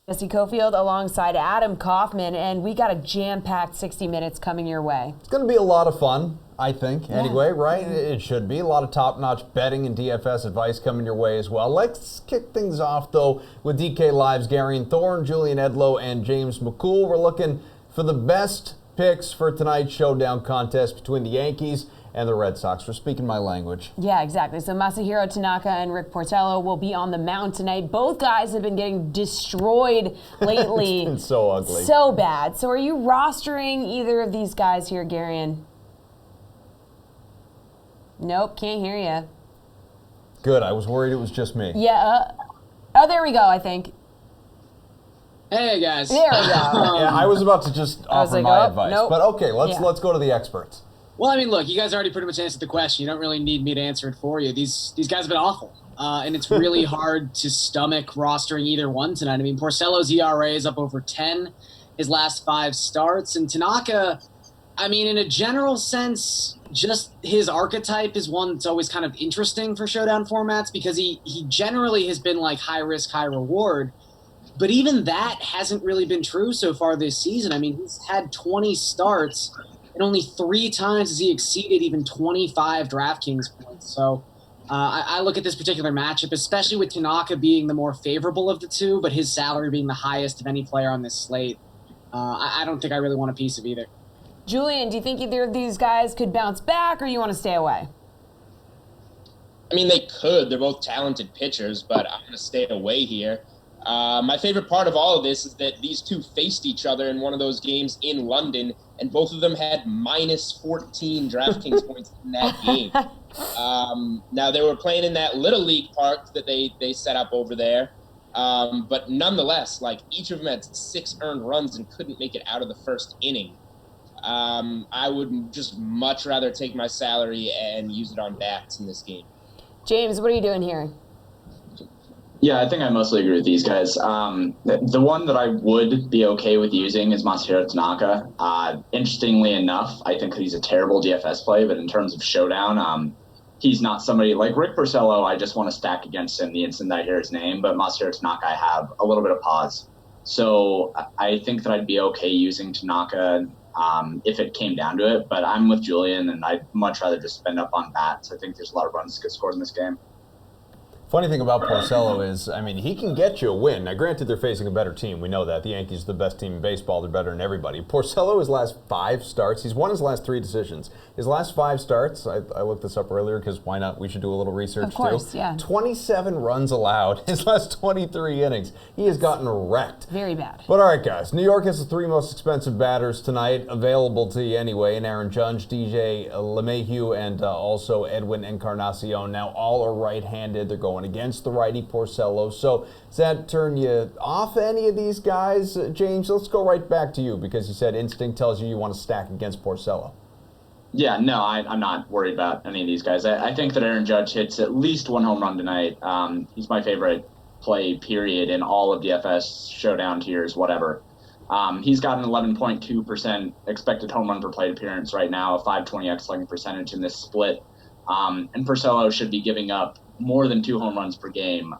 Jessie Coffield alongside Adam Kaufman, and we got a jam-packed 60 minutes coming your way. It's going to be a lot of fun, I think, anyway, right? It should be. A lot of top-notch betting and DFS advice coming your way as well. Let's kick things off, though, with DK Live's Gary and Thorne, Julian Edlow, and James McCool. We're looking for the best picks for tonight's showdown contest between the Yankees and the Red Sox. We're speaking my language. Yeah, exactly. So Masahiro Tanaka and Rick Porcello will be on the mound tonight. Both guys have been getting destroyed lately. It's been so ugly. So bad. So are you rostering either of these guys here, Garion? Nope, can't hear you. Good. I was worried it was just me. Yeah. Oh, there we go, I think. Hey, guys. There we go. Yeah, I was about to just offer my advice. Nope. But okay, let's go to the experts. Well, I mean, look, you guys already pretty much answered the question. You don't really need me to answer it for you. These guys have been awful, and it's really hard to stomach rostering either one tonight. I mean, Porcello's ERA is up over 10 his last 5 starts, and Tanaka, I mean, in a general sense, just his archetype is one that's always kind of interesting for showdown formats because he generally has been like high risk, high reward. But even that hasn't really been true so far this season. I mean, he's had 20 starts, and only 3 times has he exceeded even 25 DraftKings points. So I look at this particular matchup, especially with Tanaka being the more favorable of the two, but his salary being the highest of any player on this slate. I don't think I really want a piece of either. Julian, do you think either of these guys could bounce back, or you want to stay away? I mean, they could. They're both talented pitchers, but I'm going to stay away here. My favorite part of all of this is that these two faced each other in one of those games in London, and both of them had minus 14 DraftKings points in that game. Now, they were playing in that Little League park that they set up over there, but nonetheless, like, each of them had 6 earned runs and couldn't make it out of the first inning. I would just much rather take my salary and use it on bats in this game. James, what are you doing here? Yeah, I think I mostly agree with these guys. The one that I would be okay with using is Masahiro Tanaka. Interestingly enough, I think that he's a terrible DFS play, but in terms of showdown, he's not somebody like Rick Porcello. I just want to stack against him the instant I hear his name, but Masahiro Tanaka, I have a little bit of pause. So I think that I'd be okay using Tanaka if it came down to it, but I'm with Julian, and I'd much rather just spend up on bats. I think there's a lot of runs to get scored in this game. Funny thing about Porcello is, I mean, he can get you a win. Now, granted, they're facing a better team. We know that. The Yankees are the best team in baseball. They're better than everybody. Porcello, his last 5 starts, he's won his last 3 decisions. His last 5 starts, I looked this up earlier because why not? We should do a little research, of course, too. Yeah. 27 runs allowed his last 23 innings. He has gotten wrecked. Very bad. But all right, guys, New York has the 3 most expensive batters tonight available to you anyway, and Aaron Judge, DJ LeMahieu, and also Edwin Encarnacion. Now, all are right-handed. They're going against the righty Porcello. So does that turn you off any of these guys? James, let's go right back to you because you said instinct tells you want to stack against Porcello. Yeah, no, I'm not worried about any of these guys. I think that Aaron Judge hits at least 1 home run tonight. He's my favorite play, period, in all of DFS, showdown tiers, whatever. He's got an 11.2% expected home run per plate appearance right now, a 520 slugging percentage in this split. And Porcello should be giving up more than 2 home runs per game.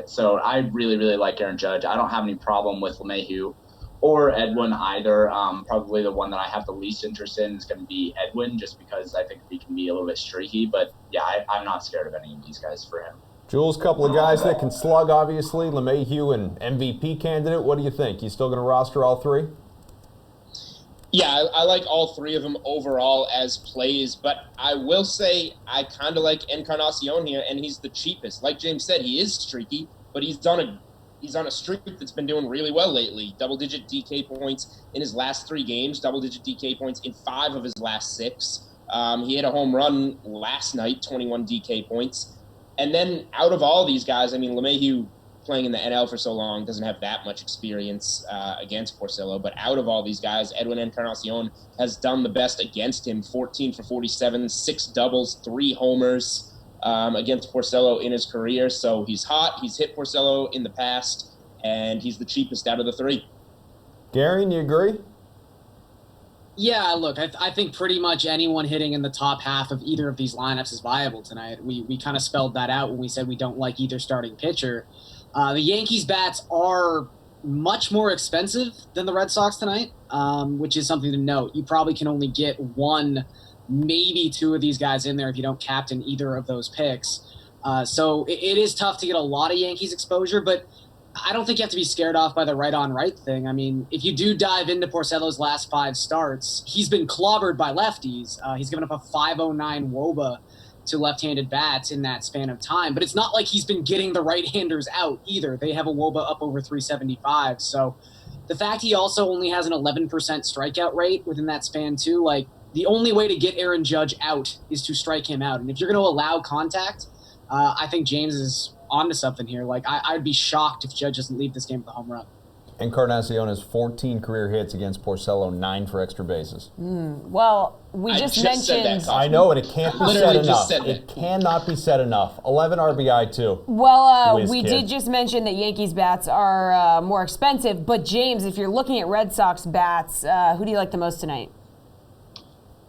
So I really, really like Aaron Judge. I don't have any problem with LeMahieu or Edwin either. Probably the one that I have the least interest in is going to be Edwin, just because I think he can be a little bit streaky. But yeah, I'm not scared of any of these guys for him. Jules, couple of guys that can slug, obviously. LeMahieu, an MVP candidate. What do you think? You still going to roster all 3? Yeah, I like all 3 of them overall as plays, but I will say I kind of like Encarnacion here, and he's the cheapest. Like James said, he is streaky, but he's on a streak that's been doing really well lately. Double-digit DK points in his last 3 games, double-digit DK points in 5 of his last 6. He hit a home run last night, 21 DK points. And then out of all these guys, I mean, LeMahieu, playing in the NL for so long, doesn't have that much experience against Porcello. But out of all these guys, Edwin Encarnacion has done the best against him. 14 for 47, 6 doubles, 3 homers against Porcello in his career. So he's hot. He's hit Porcello in the past, and he's the cheapest out of the 3. Gary, you agree? Yeah, look, I think pretty much anyone hitting in the top half of either of these lineups is viable tonight. We kind of spelled that out when we said we don't like either starting pitcher. The Yankees bats are much more expensive than the Red Sox tonight, which is something to note. You probably can only get one, maybe two of these guys in there if you don't captain either of those picks. So it is tough to get a lot of Yankees exposure, but I don't think you have to be scared off by the right-on-right thing. I mean, if you do dive into Porcello's last 5 starts, he's been clobbered by lefties. He's given up a 509 WOBA to left-handed bats in that span of time. But it's not like he's been getting the right-handers out either. They have a WOBA up over 375. So the fact he also only has an 11% strikeout rate within that span too, like the only way to get Aaron Judge out is to strike him out. And if you're going to allow contact, I think James is onto something here. Like I'd be shocked if Judge doesn't leave this game with a home run. Encarnacion has 14 career hits against Porcello, 9 for extra bases. Well, we just mentioned. I know, and it can't be said enough. It cannot be said enough. 11 RBI too. Well, we did just mention that Yankees bats are more expensive, but James, if you're looking at Red Sox bats, who do you like the most tonight?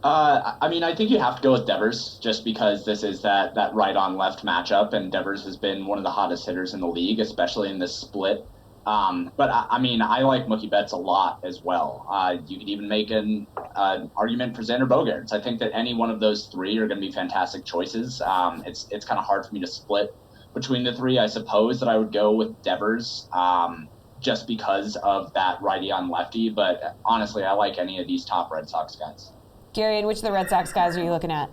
I mean, I think you have to go with Devers just because this is that right-on-left matchup, and Devers has been one of the hottest hitters in the league, especially in this split. But I mean, I like Mookie Betts a lot as well. You could even make an argument for Xander Bogaerts. I think that any one of those three are going to be fantastic choices. It's kind of hard for me to split between the three. I suppose that I would go with Devers just because of that righty on lefty. But honestly, I like any of these top Red Sox guys. Gary, and which of the Red Sox guys are you looking at?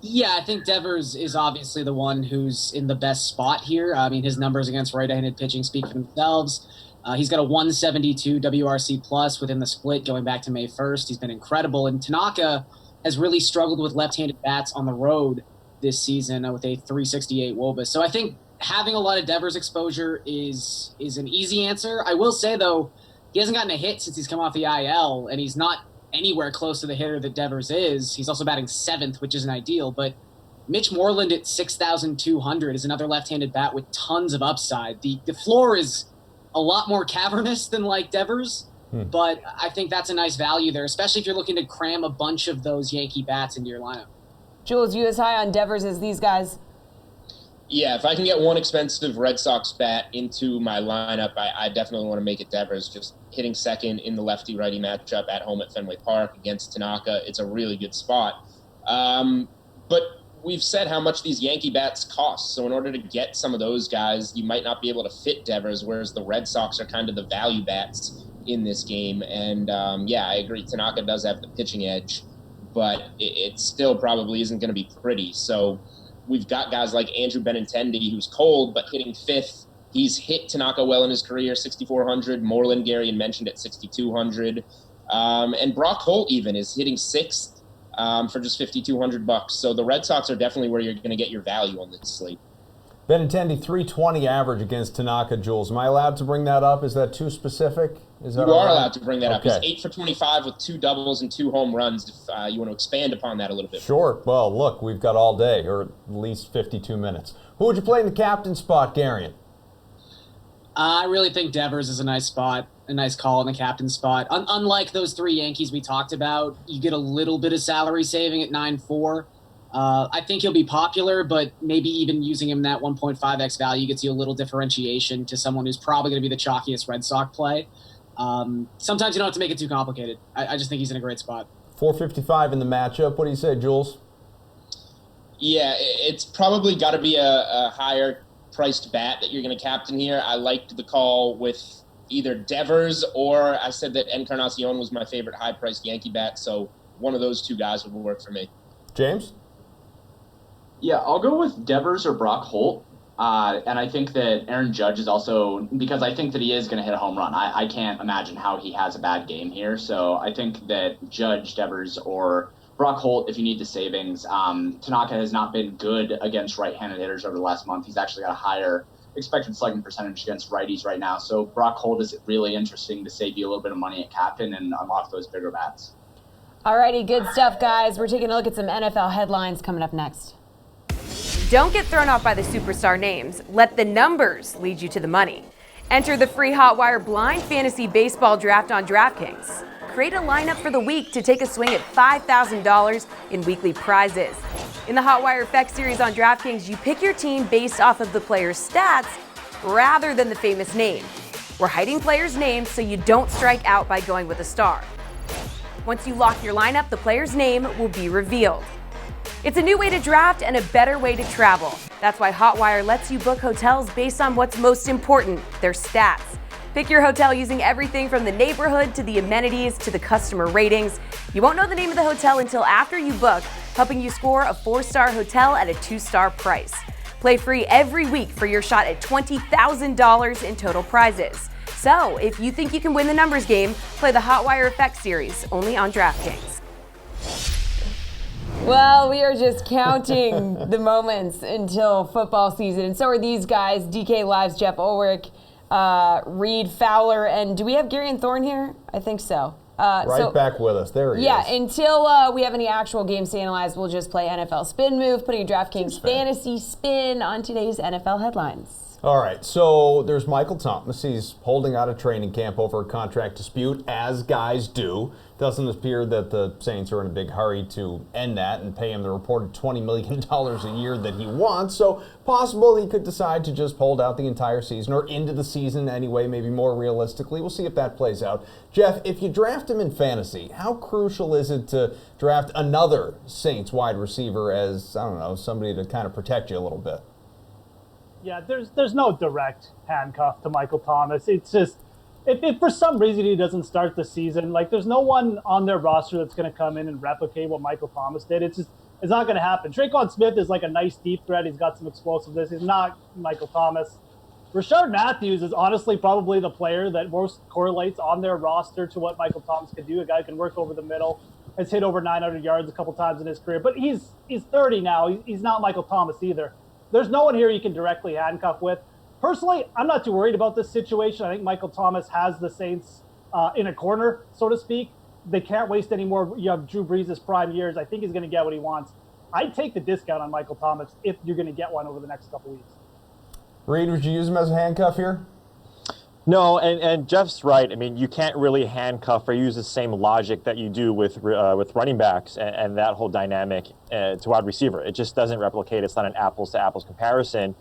Yeah, I think Devers is obviously the one who's in the best spot here. I mean, his numbers against right-handed pitching speak for themselves. He's got a 172 WRC plus within the split going back to May 1st. He's been incredible. And Tanaka has really struggled with left-handed bats on the road this season with a 368 WOBA. So I think having a lot of Devers exposure is an easy answer. I will say, though, he hasn't gotten a hit since he's come off the IL, and he's not anywhere close to the hitter that Devers is. He's also batting 7th, which isn't ideal, but Mitch Moreland at 6,200 is another left-handed bat with tons of upside. The floor is a lot more cavernous than like Devers, but I think that's a nice value there, especially if you're looking to cram a bunch of those Yankee bats into your lineup. Jules, you as high on Devers as these guys? Yeah, if I can get one expensive Red Sox bat into my lineup, I definitely want to make it Devers. Just hitting second in the lefty-righty matchup at home at Fenway Park against Tanaka, it's a really good spot. But we've said how much these Yankee bats cost, so in order to get some of those guys, you might not be able to fit Devers, whereas the Red Sox are kind of the value bats in this game. And, yeah, I agree, Tanaka does have the pitching edge, but it still probably isn't going to be pretty. So we've got guys like Andrew Benintendi, who's cold but hitting 5th. He's hit Tanaka well in his career, 6,400. Moreland, Gary had mentioned, at 6,200. And Brock Holt even is hitting 6th for just $5,200. So the Red Sox are definitely where you're going to get your value on this slate. Benintendi, 320 average against Tanaka, Jules. Am I allowed to bring that up? Is that too specific? You are allowed to bring that up. He's 8 for 25 with 2 doubles and 2 home runs. If you want to expand upon that a little bit. Sure. Well, look, we've got all day, or at least 52 minutes. Who would you play in the captain spot, Garion? I really think Devers is a nice spot, a nice call in the captain spot. Unlike those 3 Yankees we talked about, you get a little bit of salary saving at 9.4. I think he'll be popular, but maybe even using him that 1.5x value gets you a little differentiation to someone who's probably going to be the chalkiest Red Sox play. Sometimes you don't have to make it too complicated. I just think he's in a great spot. 455 in the matchup. What do you say, Jules? Yeah, it's probably got to be a higher priced bat that you're going to captain here. I liked the call with either Devers, or I said that Encarnacion was my favorite high-priced Yankee bat, so one of those 2 guys would work for me. James? Yeah, I'll go with Devers or Brock Holt. And I think that Aaron Judge is also, because I think that he is going to hit a home run. I can't imagine how he has a bad game here. So I think that Judge, Devers, or Brock Holt, if you need the savings. Tanaka has not been good against right-handed hitters over the last month. He's actually got a higher expected slugging percentage against righties right now. So Brock Holt is really interesting to save you a little bit of money at captain and unlock those bigger bats. All righty, good stuff, guys. We're taking a look at some NFL headlines coming up next. Don't get thrown off by the superstar names. Let the numbers lead you to the money. Enter the free Hotwire Blind Fantasy Baseball Draft on DraftKings. Create a lineup for the week to take a swing at $5,000 in weekly prizes. In the Hotwire Effect series on DraftKings, you pick your team based off of the player's stats rather than the famous name. We're hiding players' names so you don't strike out by going with a star. Once you lock your lineup, the player's name will be revealed. It's a new way to draft and a better way to travel. That's why Hotwire lets you book hotels based on what's most important, their stats. Pick your hotel using everything from the neighborhood to the amenities to the customer ratings. You won't know the name of the hotel until after you book, helping you score a 4-star hotel at a 2-star price. Play free every week for your shot at $20,000 in total prizes. So, if you think you can win the numbers game, play the Hotwire Effect series, only on DraftKings. Well, we are just counting the moments until football season, and so are these guys, DK Live's Jeff Ulrich, Reed Fowler, and do we have Gary and Thorne here? I think so. Back with us. There he is. Yeah, until we have any actual games to analyze, we'll just play NFL Spin Move, putting a DraftKings fantasy spin on today's NFL headlines. All right, so there's Michael Thomas. He's holding out of training camp over a contract dispute, as guys do. Doesn't appear that the Saints are in a big hurry to end that and pay him the reported $20 million a year that he wants. So possible he could decide to just hold out the entire season, or into the season anyway, maybe more realistically. We'll see if that plays out. Jeff, if you draft him in fantasy, how crucial is it to draft another Saints wide receiver as, I don't know, somebody to kind of protect you a little bit? Yeah, there's no direct handcuff to Michael Thomas. It's just, if for some reason he doesn't start the season, like, there's no one on their roster that's going to come in and replicate what Michael Thomas did. It's not going to happen. Tre'Quan Smith is like a nice deep threat. He's got some explosiveness. He's not Michael Thomas. Rashard Matthews is honestly probably the player that most correlates on their roster to what Michael Thomas can do. A guy who can work over the middle, has hit over 900 yards a couple times in his career. But he's 30 now. He's not Michael Thomas either. There's no one here you can directly handcuff with. Personally, I'm not too worried about this situation. I think Michael Thomas has the Saints in a corner, so to speak. They can't waste any more. You have Drew Brees' prime years. I think he's going to get what he wants. I'd take the discount on Michael Thomas if you're going to get one over the next couple weeks. Reed, would you use him as a handcuff here? No, and Jeff's right. I mean, you can't really handcuff or use the same logic that you do with running backs and that whole dynamic to wide receiver. It just doesn't replicate. It's not an apples-to-apples comparison.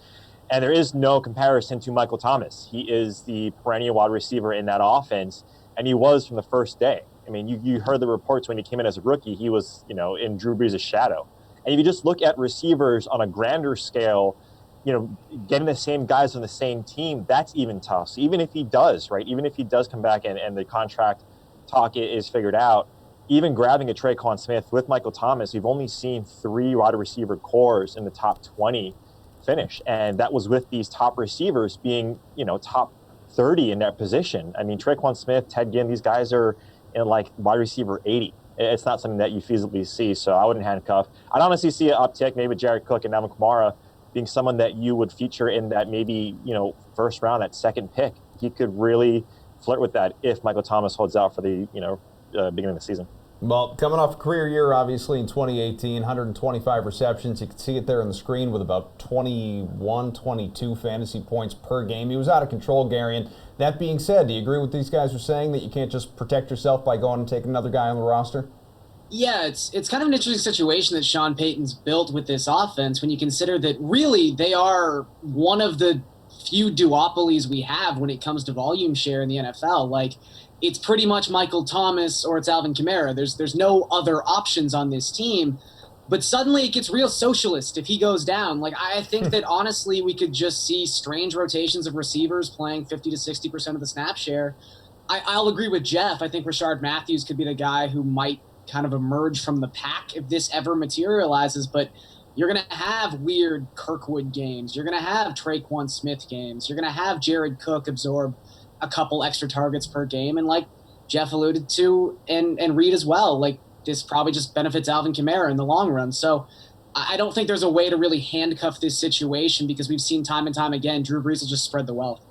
And there is no comparison to Michael Thomas. He is the perennial wide receiver in that offense, and he was from the first day. I mean, you heard the reports when he came in as a rookie. He was, in Drew Brees' shadow. And if you just look at receivers on a grander scale, getting the same guys on the same team, that's even tough. So even if he does, right, even if he does come back and the contract talk is figured out, even grabbing a Tre'Quan Smith with Michael Thomas, we've only seen 3 wide receiver cores in the top 20 finish. And that was with these top receivers being, top 30 in that position. I mean, Tre'Quan Smith, Ted Ginn, these guys are in like wide receiver 80. It's not something that you feasibly see, so I wouldn't handcuff. I'd honestly see an uptick, maybe Jared Cook and Alvin Kamara being someone that you would feature in that maybe, first round, that second pick. He could really flirt with that if Michael Thomas holds out for the, beginning of the season. Well, coming off a career year, obviously, in 2018, 125 receptions. You can see it there on the screen with about 21, 22 fantasy points per game. He was out of control, Gary. And that being said, do you agree with these guys are saying that you can't just protect yourself by going and taking another guy on the roster? Yeah, it's kind of an interesting situation that Sean Payton's built with this offense when you consider that really they are one of the few duopolies we have when it comes to volume share in the NFL. Like, it's pretty much Michael Thomas or it's Alvin Kamara. There's no other options on this team. But suddenly it gets real socialist if he goes down. Like, I think that honestly we could just see strange rotations of receivers playing 50 to 60% of the snap share. I'll agree with Jeff. I think Rashard Matthews could be the guy who might kind of emerge from the pack if this ever materializes, but you're going to have weird Kirkwood games. You're going to have Tre'Quan Smith games. You're going to have Jared Cook absorb a couple extra targets per game. And like Jeff alluded to, and Reed as well, like this probably just benefits Alvin Kamara in the long run. So I don't think there's a way to really handcuff this situation because we've seen time and time again, Drew Brees will just spread the wealth.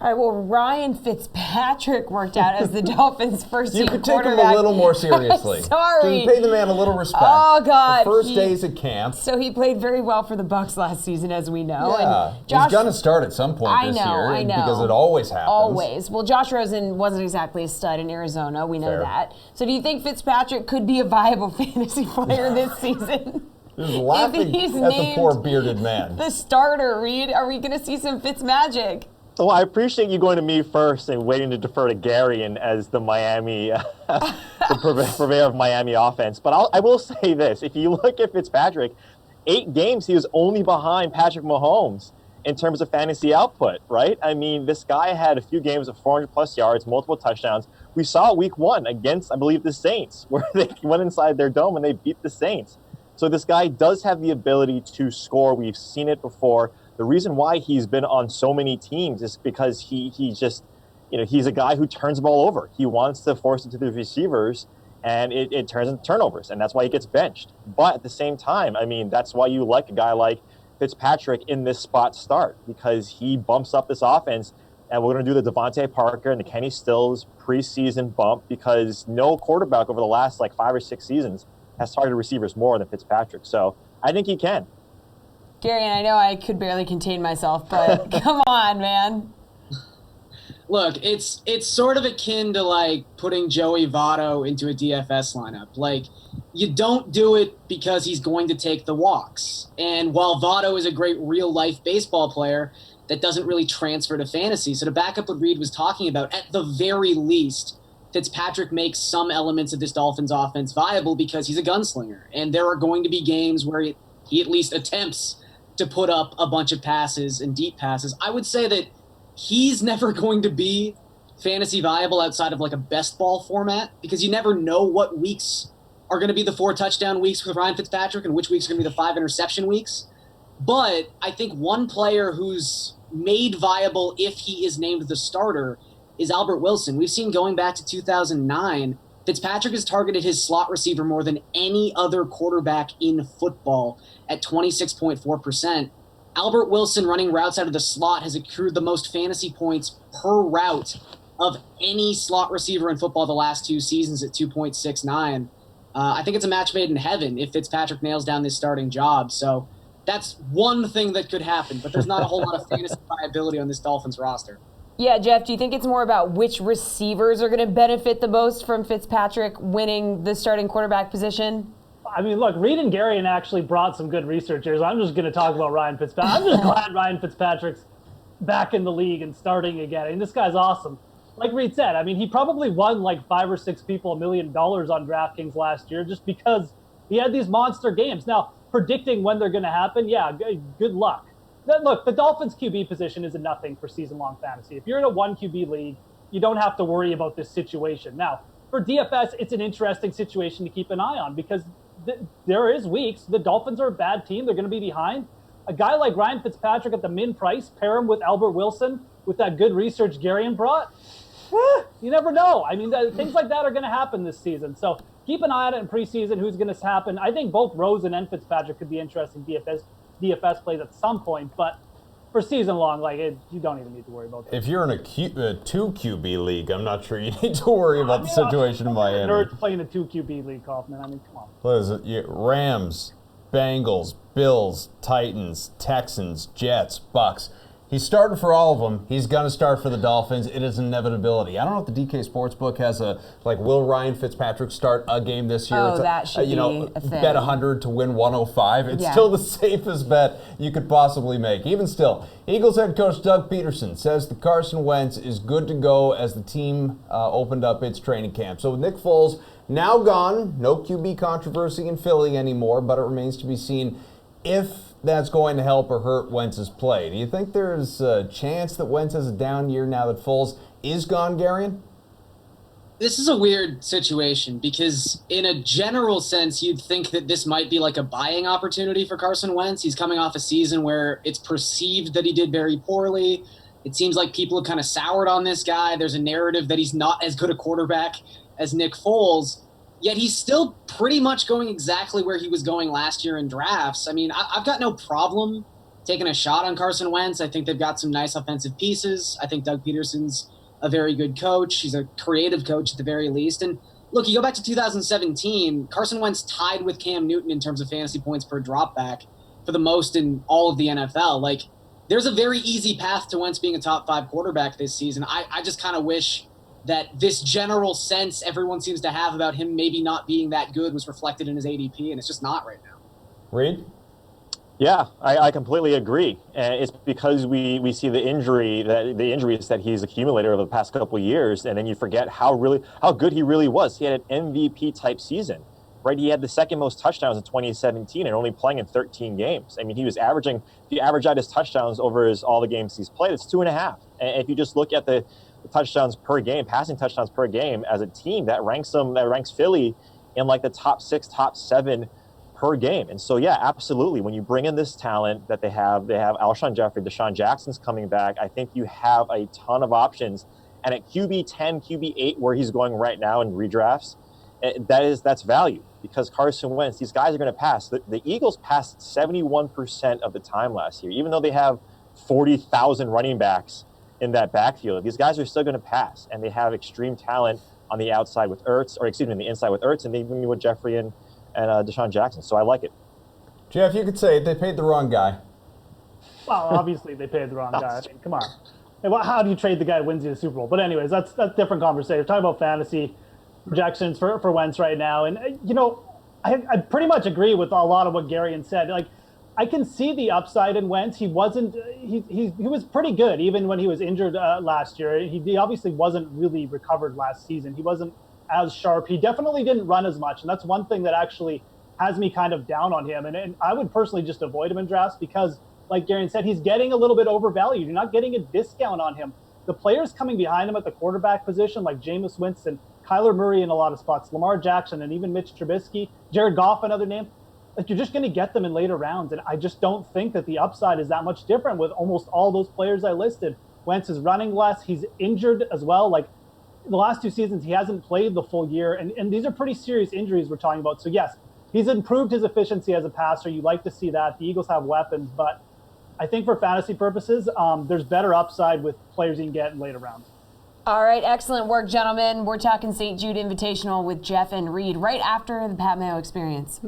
All right, well, Ryan Fitzpatrick worked out as the Dolphins' first-team quarterback. You could take him a little more seriously. Sorry. Pay the man a little respect. Oh, God. The first days at camp. So he played very well for the Bucs last season, as we know. Yeah, and Josh, he's going to start at some point this year. I know. Because it always happens. Always. Well, Josh Rosen wasn't exactly a stud in Arizona. We know that. So do you think Fitzpatrick could be a viable fantasy player this season? Just laughing at the poor bearded man. The starter, Reed. Are we going to see some Fitz magic? So I appreciate you going to me first and waiting to defer to Garion as the Miami, the purveyor of Miami offense. But I will say this: if you look at Fitzpatrick, 8 games he was only behind Patrick Mahomes in terms of fantasy output, right? I mean, this guy had a few games of 400-plus yards, multiple touchdowns. We saw week 1 against, I believe, the Saints, where they went inside their dome and they beat the Saints. So this guy does have the ability to score. We've seen it before. The reason why he's been on so many teams is because he just, he's a guy who turns the ball over. He wants to force it to the receivers, and it turns into turnovers, and that's why he gets benched. But at the same time, I mean, that's why you like a guy like Fitzpatrick in this spot start, because he bumps up this offense, and we're going to do the Devontae Parker and the Kenny Stills preseason bump, because no quarterback over the last 5 or 6 seasons has targeted receivers more than Fitzpatrick. So I think he can. Gary, and I know I could barely contain myself, but come on, man. Look, it's sort of akin to putting Joey Votto into a DFS lineup. You don't do it because he's going to take the walks. And while Votto is a great real-life baseball player, that doesn't really transfer to fantasy. So to back up what Reed was talking about, at the very least, Fitzpatrick makes some elements of this Dolphins offense viable because he's a gunslinger. And there are going to be games where he at least attempts to put up a bunch of passes and deep passes. I would say that he's never going to be fantasy viable outside of a best ball format, because you never know what weeks are going to be the 4 touchdown weeks with Ryan Fitzpatrick and which weeks are going to be the 5 interception weeks. But I think one player who's made viable if he is named the starter is Albert Wilson. We've seen going back to 2009, Fitzpatrick has targeted his slot receiver more than any other quarterback in football at 26.4%. Albert Wilson running routes out of the slot has accrued the most fantasy points per route of any slot receiver in football the last 2 seasons at 2.69. I think it's a match made in heaven if Fitzpatrick nails down this starting job. So that's one thing that could happen, but there's not a whole lot of fantasy viability on this Dolphins roster. Yeah, Jeff, do you think it's more about which receivers are going to benefit the most from Fitzpatrick winning the starting quarterback position? I mean, look, Reed and Garion actually brought some good researchers. I'm just going to talk about Ryan Fitzpatrick. I'm just glad Ryan Fitzpatrick's back in the league and starting again. I mean, this guy's awesome. Like Reed said, I mean, he probably won 5 or 6 people $1 million on DraftKings last year just because he had these monster games. Now, predicting when they're going to happen, yeah, good luck. Look, the Dolphins QB position is a nothing for season-long fantasy. If you're in a 1 QB league, you don't have to worry about this situation. Now, for DFS, it's an interesting situation to keep an eye on because there is weeks. The Dolphins are a bad team. They're going to be behind. A guy like Ryan Fitzpatrick at the min price, pair him with Albert Wilson with that good research Garion brought. You never know. I mean, things like that are going to happen this season. So keep an eye on it in preseason, who's going to happen. I think both Rosen and Fitzpatrick could be interesting DFS plays at some point, but for season long, you don't even need to worry about that. If you're in a 2 QB league, I'm not sure you need to worry about the situation in Miami. Nerds playing a 2 QB league, Kaufman. I mean, come on. What is it? Rams, Bengals, Bills, Titans, Texans, Jets, Bucks. He's starting for all of them. He's going to start for the Dolphins. It is inevitability. I don't know if the DK Sportsbook has will Ryan Fitzpatrick start a game this year? Oh, that should be a thing. Bet 100 to win 105. It's still the safest bet you could possibly make. Even still, Eagles head coach Doug Peterson says that Carson Wentz is good to go as the team opened up its training camp. So with Nick Foles now gone, no QB controversy in Philly anymore, but it remains to be seen if that's going to help or hurt Wentz's play. Do you think there's a chance that Wentz has a down year now that Foles is gone, Garion? This is a weird situation because in a general sense, you'd think that this might be a buying opportunity for Carson Wentz. He's coming off a season where it's perceived that he did very poorly. It seems like people have kind of soured on this guy. There's a narrative that he's not as good a quarterback as Nick Foles. Yet he's still pretty much going exactly where he was going last year in drafts. I mean, I've got no problem taking a shot on Carson Wentz. I think they've got some nice offensive pieces. I think Doug Peterson's a very good coach. He's a creative coach at the very least. And look, you go back to 2017, Carson Wentz tied with Cam Newton in terms of fantasy points per dropback for the most in all of the NFL. There's a very easy path to Wentz being a top 5 quarterback this season. I just kind of wish that this general sense everyone seems to have about him maybe not being that good was reflected in his ADP, and it's just not right now. Reed? Yeah, I completely agree. And it's because we see the injuries that he's accumulated over the past couple of years, and then you forget how good he really was. He had an MVP type season, right? He had the second most touchdowns in 2017 and only playing in 13 games. I mean, he was averaging, if you average out his touchdowns over all the games he's played, it's 2.5. And if you just look at the touchdowns per game, passing touchdowns per game as a team, that ranks Philly in like the top 6, top 7 per game. And so, yeah, absolutely. When you bring in this talent that they have Alshon Jeffrey, Deshaun Jackson's coming back. I think you have a ton of options. And at QB 10, QB 8, where he's going right now in redrafts, that's value, because Carson Wentz, these guys are going to pass. The Eagles passed 71% of the time last year, even though they have 40,000 running backs in that backfield. These guys are still going to pass, and they have extreme talent on the outside with Ertz, or excuse me, on the inside with Ertz, and even with Jeffrey and Deshaun Jackson. So I like it. Jeff, you could say it. They paid the wrong guy. Well, obviously they paid the wrong guy. I mean, come on. How do you trade the guy who wins you the Super Bowl? But anyways, that's a different conversation. We're talking about fantasy projections for Wentz right now. And, I pretty much agree with a lot of what Garion said. Like, I can see the upside in Wentz. He was pretty good even when he was injured last year. He obviously wasn't really recovered last season. He wasn't as sharp. He definitely didn't run as much. And that's one thing that actually has me kind of down on him. And I would personally just avoid him in drafts because, like Garion said, he's getting a little bit overvalued. You're not getting a discount on him. The players coming behind him at the quarterback position, like Jameis Winston, Kyler Murray in a lot of spots, Lamar Jackson, and even Mitch Trubisky, Jared Goff, another name, like you're just going to get them in later rounds. And I just don't think that the upside is that much different with almost all those players I listed. Wentz is running less. He's injured as well. Like the last 2 seasons, he hasn't played the full year. And these are pretty serious injuries we're talking about. So yes, he's improved his efficiency as a passer. You like to see that. The Eagles have weapons, but I think for fantasy purposes, there's better upside with players you can get in later rounds. All right, excellent work, gentlemen. We're talking St. Jude Invitational with Jeff and Reed right after the Pat Mayo experience.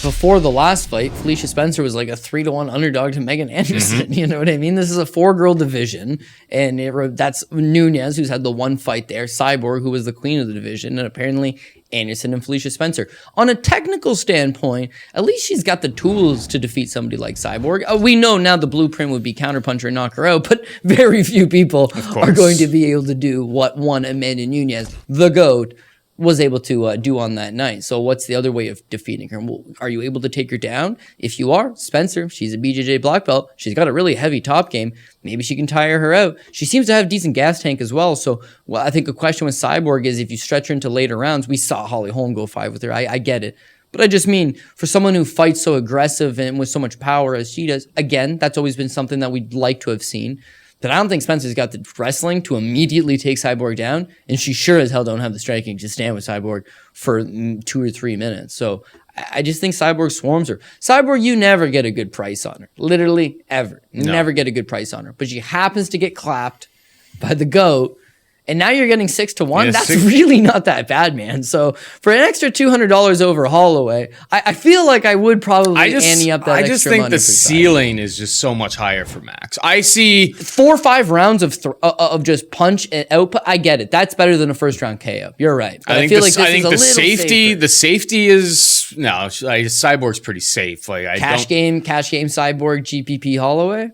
Before the last fight, Felicia Spencer was like a 3-1 underdog to Megan Anderson. You know what I mean? This is a 4-girl division, and that's Nunez, who's had the one fight there, Cyborg, who was the queen of the division, and apparently Anderson and Felicia Spencer. On a technical standpoint, at least she's got the tools to defeat somebody like Cyborg. We know now the blueprint would be counterpuncher and knock her out, but very few people are going to be able to do what one Amanda Nunez, the GOAT, was able to do on that night. So what's the other way of defeating her? Well, are you able to take her down? If you are, Spencer, she's a BJJ black belt. She's got a really heavy top game. Maybe she can tire her out. She seems to have a decent gas tank as well. So I think a question with Cyborg is if you stretch her into later rounds, we saw Holly Holm go 5 with her. I get it. But I just mean, for someone who fights so aggressive and with so much power as she does, again, that's always been something that we'd like to have seen. But I don't think Spencer's got the wrestling to immediately take Cyborg down, and she sure as hell don't have the striking to stand with Cyborg for 2 or 3 minutes. So I just think Cyborg swarms her. Cyborg, you never get a good price on her. Literally, ever. You never get a good price on her. But she happens to get clapped by the GOAT, and now you're getting 6-1. Yeah, that's really not that bad, man. So for an extra $200 over Holloway, I feel like I would probably ante up that extra money. I just think the ceiling is just so much higher for Max. I see 4 or 5 rounds of just punch and output. I get it. That's better than a first round KO. You're right. But I feel like the safety is Cyborg's pretty safe. Like cash game, Cyborg, GPP Holloway.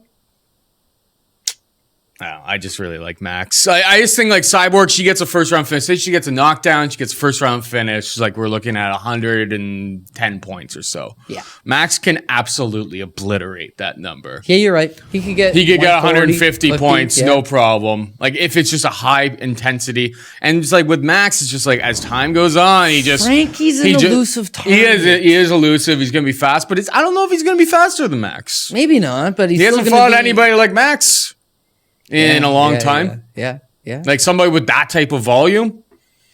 I just really like Max. I just think like Cyborg, she gets a first round finish. Say she gets a knockdown, she gets a first round finish. Like we're looking at 110 points or so. Yeah. Max can absolutely obliterate that number. Yeah, you're right. He could get 150 points, no problem. Like if it's just a high intensity. And it's like with Max, it's just like as time goes on, Frankie's an elusive target. He is elusive. He's gonna be fast, but I don't know if he's gonna be faster than Max. Maybe not, but he hasn't fought anybody like Max in a long time. Yeah. Like somebody with that type of volume.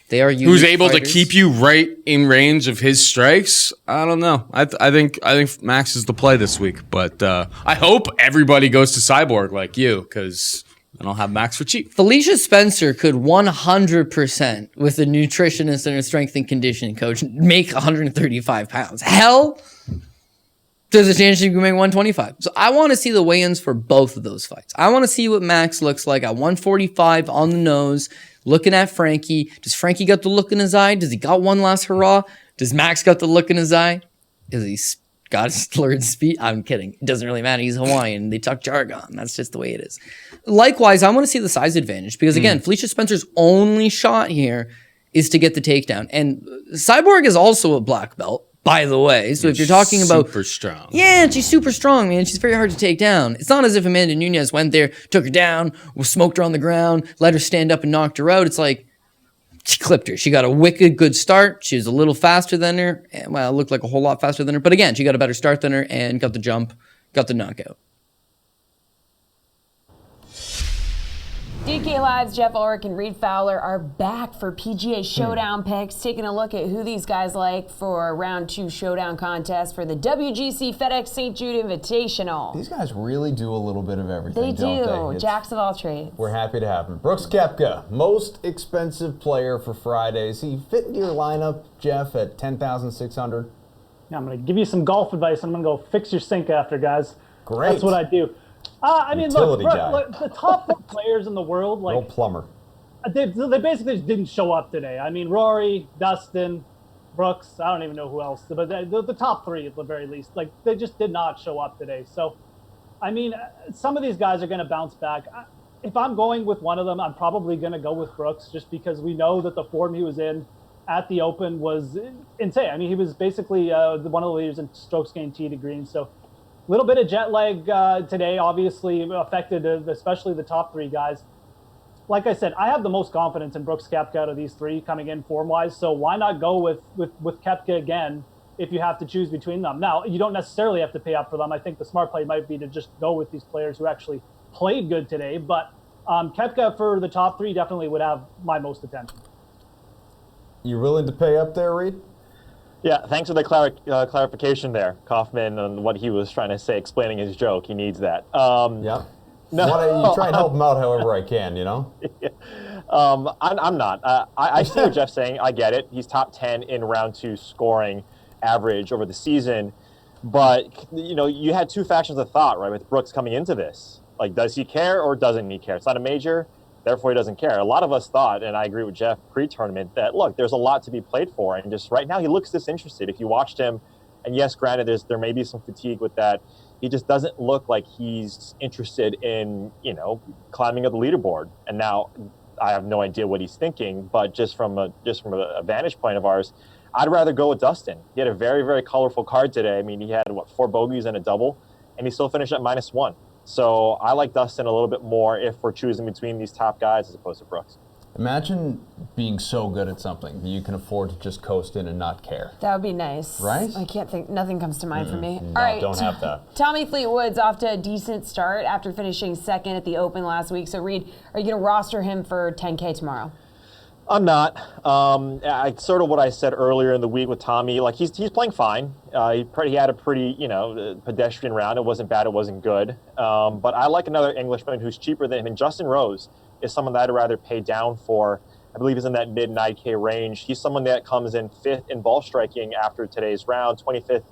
They are who's able to keep you right in range of his strikes. I don't know. I think Max is the play this week, but I hope everybody goes to Cyborg like you, because then I'll have Max for cheap. Felicia Spencer could 100% with a nutritionist and a strength and conditioning coach make 135 pounds. Hell, there's a chance she can make 125. So I want to see the weigh-ins for both of those fights. I want to see what Max looks like at 145 on the nose, looking at Frankie. Does Frankie got the look in his eye? Does he got one last hurrah? Does Max got the look in his eye? Is he got his slurred speech. I'm kidding. It doesn't really matter. He's Hawaiian. They talk jargon. That's just the way it is. Likewise, I want to see the size advantage because, again, Felicia Spencer's only shot here is to get the takedown. And Cyborg is also a black belt, by the way. So if you're talking about... super strong. Yeah, she's super strong, man. She's very hard to take down. It's not as if Amanda Nunes went there, took her down, smoked her on the ground, let her stand up and knocked her out. It's like... She clipped her. She got a wicked good start. She was a little faster than her. Well, it looked like a whole lot faster than her. But again, she got a better start than her and got the jump, got the knockout. DK Live's Jeff Ulrich and Reed Fowler are back for PGA Showdown picks, taking a look at who these guys like for round 2 Showdown contest for the WGC-FedEx St. Jude Invitational. These guys really do a little bit of everything, They do. Jacks of all trades. We're happy to have him. Brooks Koepka, most expensive player for Fridays. He fit into your lineup, Jeff, at $10,600. Yeah, I'm going to give you some golf advice. I'm going to go fix your sink after, guys. Great. That's what I do. I mean, look, the top 4 players in the world, like Old plumber. They basically just didn't show up today. I mean, Rory, Dustin, Brooks, I don't even know who else, but the top 3 at the very least, like they just did not show up today. So, I mean, some of these guys are going to bounce back. If I'm going with one of them, I'm probably going to go with Brooks just because we know that the form he was in at the Open was insane. I mean, he was basically one of the leaders in strokes gained tee to green. So, a little bit of jet lag today obviously affected especially the top 3 guys. Like I said, I have the most confidence in Brooks Koepka out of these 3 coming in form-wise, so why not go with Koepka again if you have to choose between them? Now, you don't necessarily have to pay up for them. I think the smart play might be to just go with these players who actually played good today, but Koepka for the top 3 definitely would have my most attention. You willing to pay up there, Reed? Yeah, thanks for the clarification there, Kaufman, on what he was trying to say, explaining his joke. He needs that. Yeah. No. You try and help him out however I can, you know? I'm not. I see what Jeff's saying. I get it. He's top 10 in round 2 scoring average over the season. But, you know, you had 2 factions of thought, right, with Brooks coming into this. Like, does he care or doesn't he care? It's not a major. Therefore, he doesn't care. A lot of us thought, and I agree with Jeff pre-tournament, that, look, there's a lot to be played for. And just right now, he looks disinterested. If you watched him, and yes, granted, there may be some fatigue with that, he just doesn't look like he's interested in, you know, climbing up the leaderboard. And now I have no idea what he's thinking, but just from a vantage point of ours, I'd rather go with Dustin. He had a very, very colorful card today. I mean, he had, 4 bogeys and a double, and he still finished at -1. So I like Dustin a little bit more if we're choosing between these top guys as opposed to Brooks. Imagine being so good at something that you can afford to just coast in and not care. That would be nice. Right? I can't think, nothing comes to mind for me. No, All right, don't have that. Tommy Fleetwood's off to a decent start after finishing 2nd at the Open last week. So, Reed, are you going to roster him for 10K tomorrow? I'm not. I sort of what I said earlier in the week with Tommy. Like he's playing fine. He had a pretty pedestrian round. It wasn't bad. It wasn't good. But I like another Englishman who's cheaper than him. And Justin Rose is someone that I'd rather pay down for. I believe he's in that mid 9K range. He's someone that comes in 5th in ball striking after today's round, 25th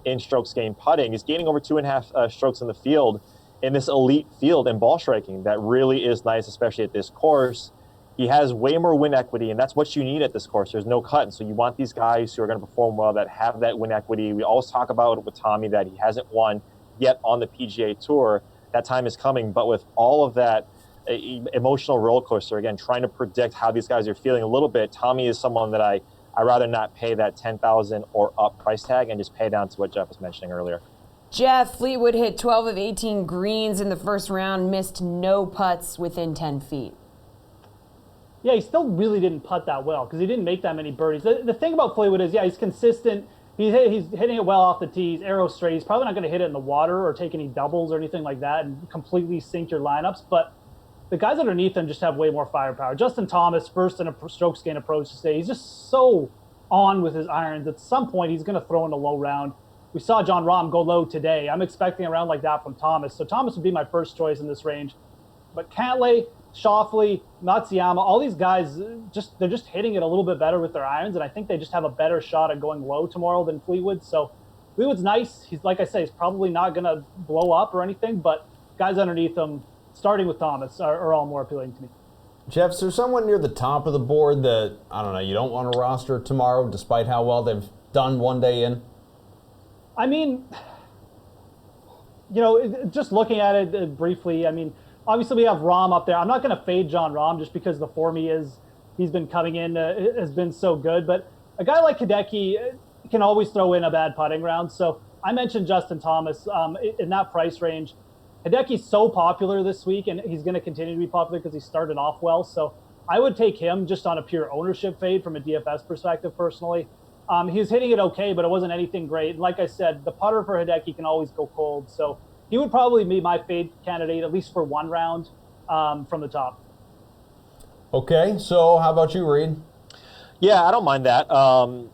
in strokes gained putting. He's gaining over 2.5 strokes in the field in this elite field in ball striking. That really is nice, especially at this course. He has way more win equity, and that's what you need at this course. There's no cut, and so you want these guys who are going to perform well, that have that win equity. We always talk about it with Tommy that he hasn't won yet on the PGA Tour. That time is coming, but with all of that emotional roller coaster, again, trying to predict how these guys are feeling a little bit, Tommy is someone that I'd rather not pay that $10,000 or up price tag and just pay down to what Jeff was mentioning earlier. Jeff, Fleetwood hit 12 of 18 greens in the first round, missed no putts within 10 feet. Yeah, he still really didn't putt that well because he didn't make that many birdies. The thing about Fleetwood is, yeah, he's consistent. He's hitting it well off the tees, arrow straight. He's probably not going to hit it in the water or take any doubles or anything like that and completely sink your lineups. But the guys underneath him just have way more firepower. Justin Thomas, first in a strokes gained approach today. He's just so on with his irons. At some point, he's going to throw in a low round. We saw John Rahm go low today. I'm expecting a round like that from Thomas. So Thomas would be my first choice in this range. But Cantlay, Schauffele, Matsuyama, all these guys, they're just hitting it a little bit better with their irons, and I think they just have a better shot at going low tomorrow than Fleetwood. So Fleetwood's nice. He's, like I say, he's probably not going to blow up or anything, but guys underneath him, starting with Thomas, are all more appealing to me. Jeff, is there someone near the top of the board that, I don't know, you don't want to roster tomorrow despite how well they've done one day in? I mean, just looking at it briefly, I mean, obviously we have Rahm up there. I'm not going to fade John Rahm just because the form he's been coming in has been so good. But a guy like Hideki can always throw in a bad putting round. So I mentioned Justin Thomas in that price range. Hideki's so popular this week, and he's going to continue to be popular because he started off well. So I would take him just on a pure ownership fade from a DFS perspective personally. He was hitting it okay, but it wasn't anything great. And like I said, the putter for Hideki can always go cold. So he would probably be my fade candidate, at least for one round from the top. Okay, so how about you, Reed? Yeah, I don't mind that.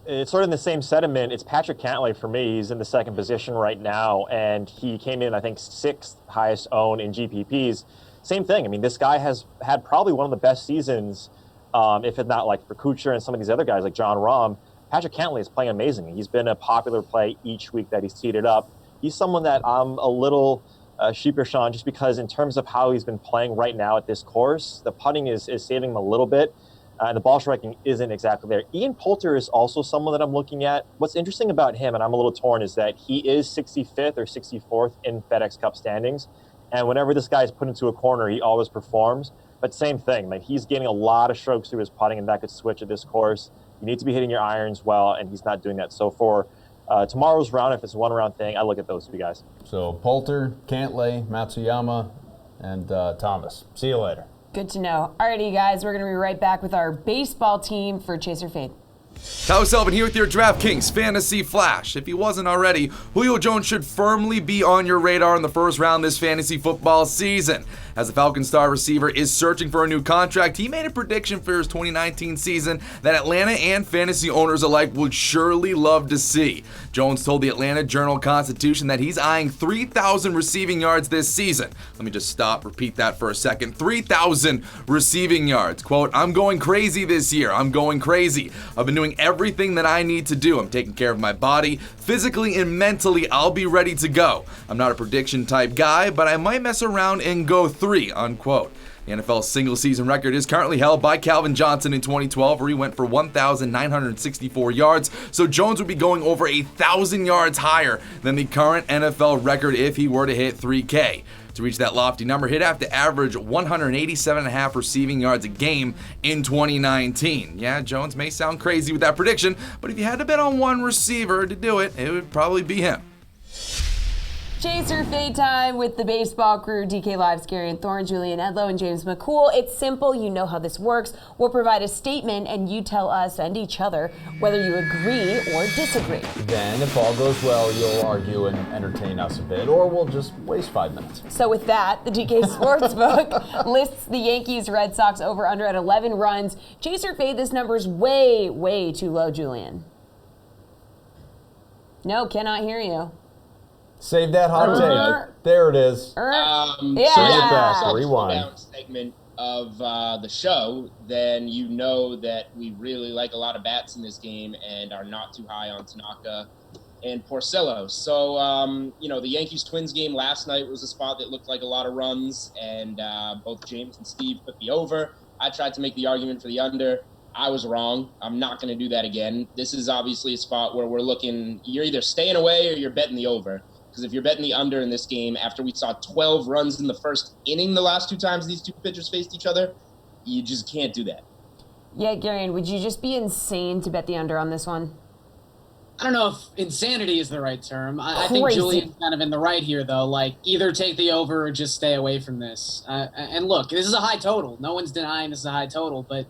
It's sort of in the same sentiment. It's Patrick Cantlay for me. He's in the second position right now, and he came in, I think, 6th highest owned in GPPs. Same thing. I mean, this guy has had probably one of the best seasons, if it's not like for Kuchar and some of these other guys like John Rahm. Patrick Cantlay is playing amazingly. He's been a popular play each week that he's teed up. He's someone that I'm a little sheepish on just because in terms of how he's been playing right now at this course, the putting is saving him a little bit. And the ball striking isn't exactly there. Ian Poulter is also someone that I'm looking at. What's interesting about him, and I'm a little torn, is that he is 65th or 64th in FedEx Cup standings. And whenever this guy is put into a corner, he always performs. But same thing, man. He's gaining a lot of strokes through his putting, and that could switch at this course. You need to be hitting your irons well, and he's not doing that. So for tomorrow's round, if it's a one-round thing, I look at those two guys. So Poulter, Cantlay, Matsuyama, and Thomas. See you later. Good to know. Alrighty, guys, we're going to be right back with our baseball team for Chaser Fade. Tyler Sullivan here with your DraftKings Fantasy Flash. If he wasn't already, Julio Jones should firmly be on your radar in the first round this fantasy football season. As the Falcons star receiver is searching for a new contract, he made a prediction for his 2019 season that Atlanta and fantasy owners alike would surely love to see. Jones told the Atlanta Journal-Constitution that he's eyeing 3,000 receiving yards this season. Let me just repeat that for a second. 3,000 receiving yards. Quote, "I'm going crazy this year. I'm going crazy. I've been doing everything that I need to do. I'm taking care of my body. Physically and mentally, I'll be ready to go. I'm not a prediction type guy, but I might mess around and go 3, unquote. The NFL's single-season record is currently held by Calvin Johnson in 2012, where he went for 1,964 yards, so Jones would be going over 1,000 yards higher than the current NFL record if he were to hit 3K. To reach that lofty number, he'd have to average 187.5 receiving yards a game in 2019. Yeah, Jones may sound crazy with that prediction, but if you had to bet on one receiver to do it, it would probably be him. Chaser Fade time with the baseball crew, DK Live's Gary Thorne, Julian Edlow, and James McCool. It's simple. You know how this works. We'll provide a statement, and you tell us and each other whether you agree or disagree. Then, if all goes well, you'll argue and entertain us a bit, or we'll just waste 5 minutes. So with that, the DK Sportsbook lists the Yankees-Red Sox over-under at 11 runs. Chaser Fade, this number's way, way too low, Julian. No, cannot hear you. Save that hot take. There it is. Yeah. Bring it back. So Rewind. showdown segment of the show, then you know that we really like a lot of bats in this game and are not too high on Tanaka and Porcello. So, the Yankees-Twins game last night was a spot that looked like a lot of runs, and both James and Steve put the over. I tried to make the argument for the under. I was wrong. I'm not going to do that again. This is obviously a spot where we're looking, you're either staying away or you're betting the over. Because if you're betting the under in this game, after we saw 12 runs in the first inning the last 2 times these two pitchers faced each other, you just can't do that. Yeah, Garion, would you just be insane to bet the under on this one? I don't know if insanity is the right term. I think Julian's kind of in the right here, though. Like, either take the over or just stay away from this. And look, this is a high total. No one's denying this is a high total, but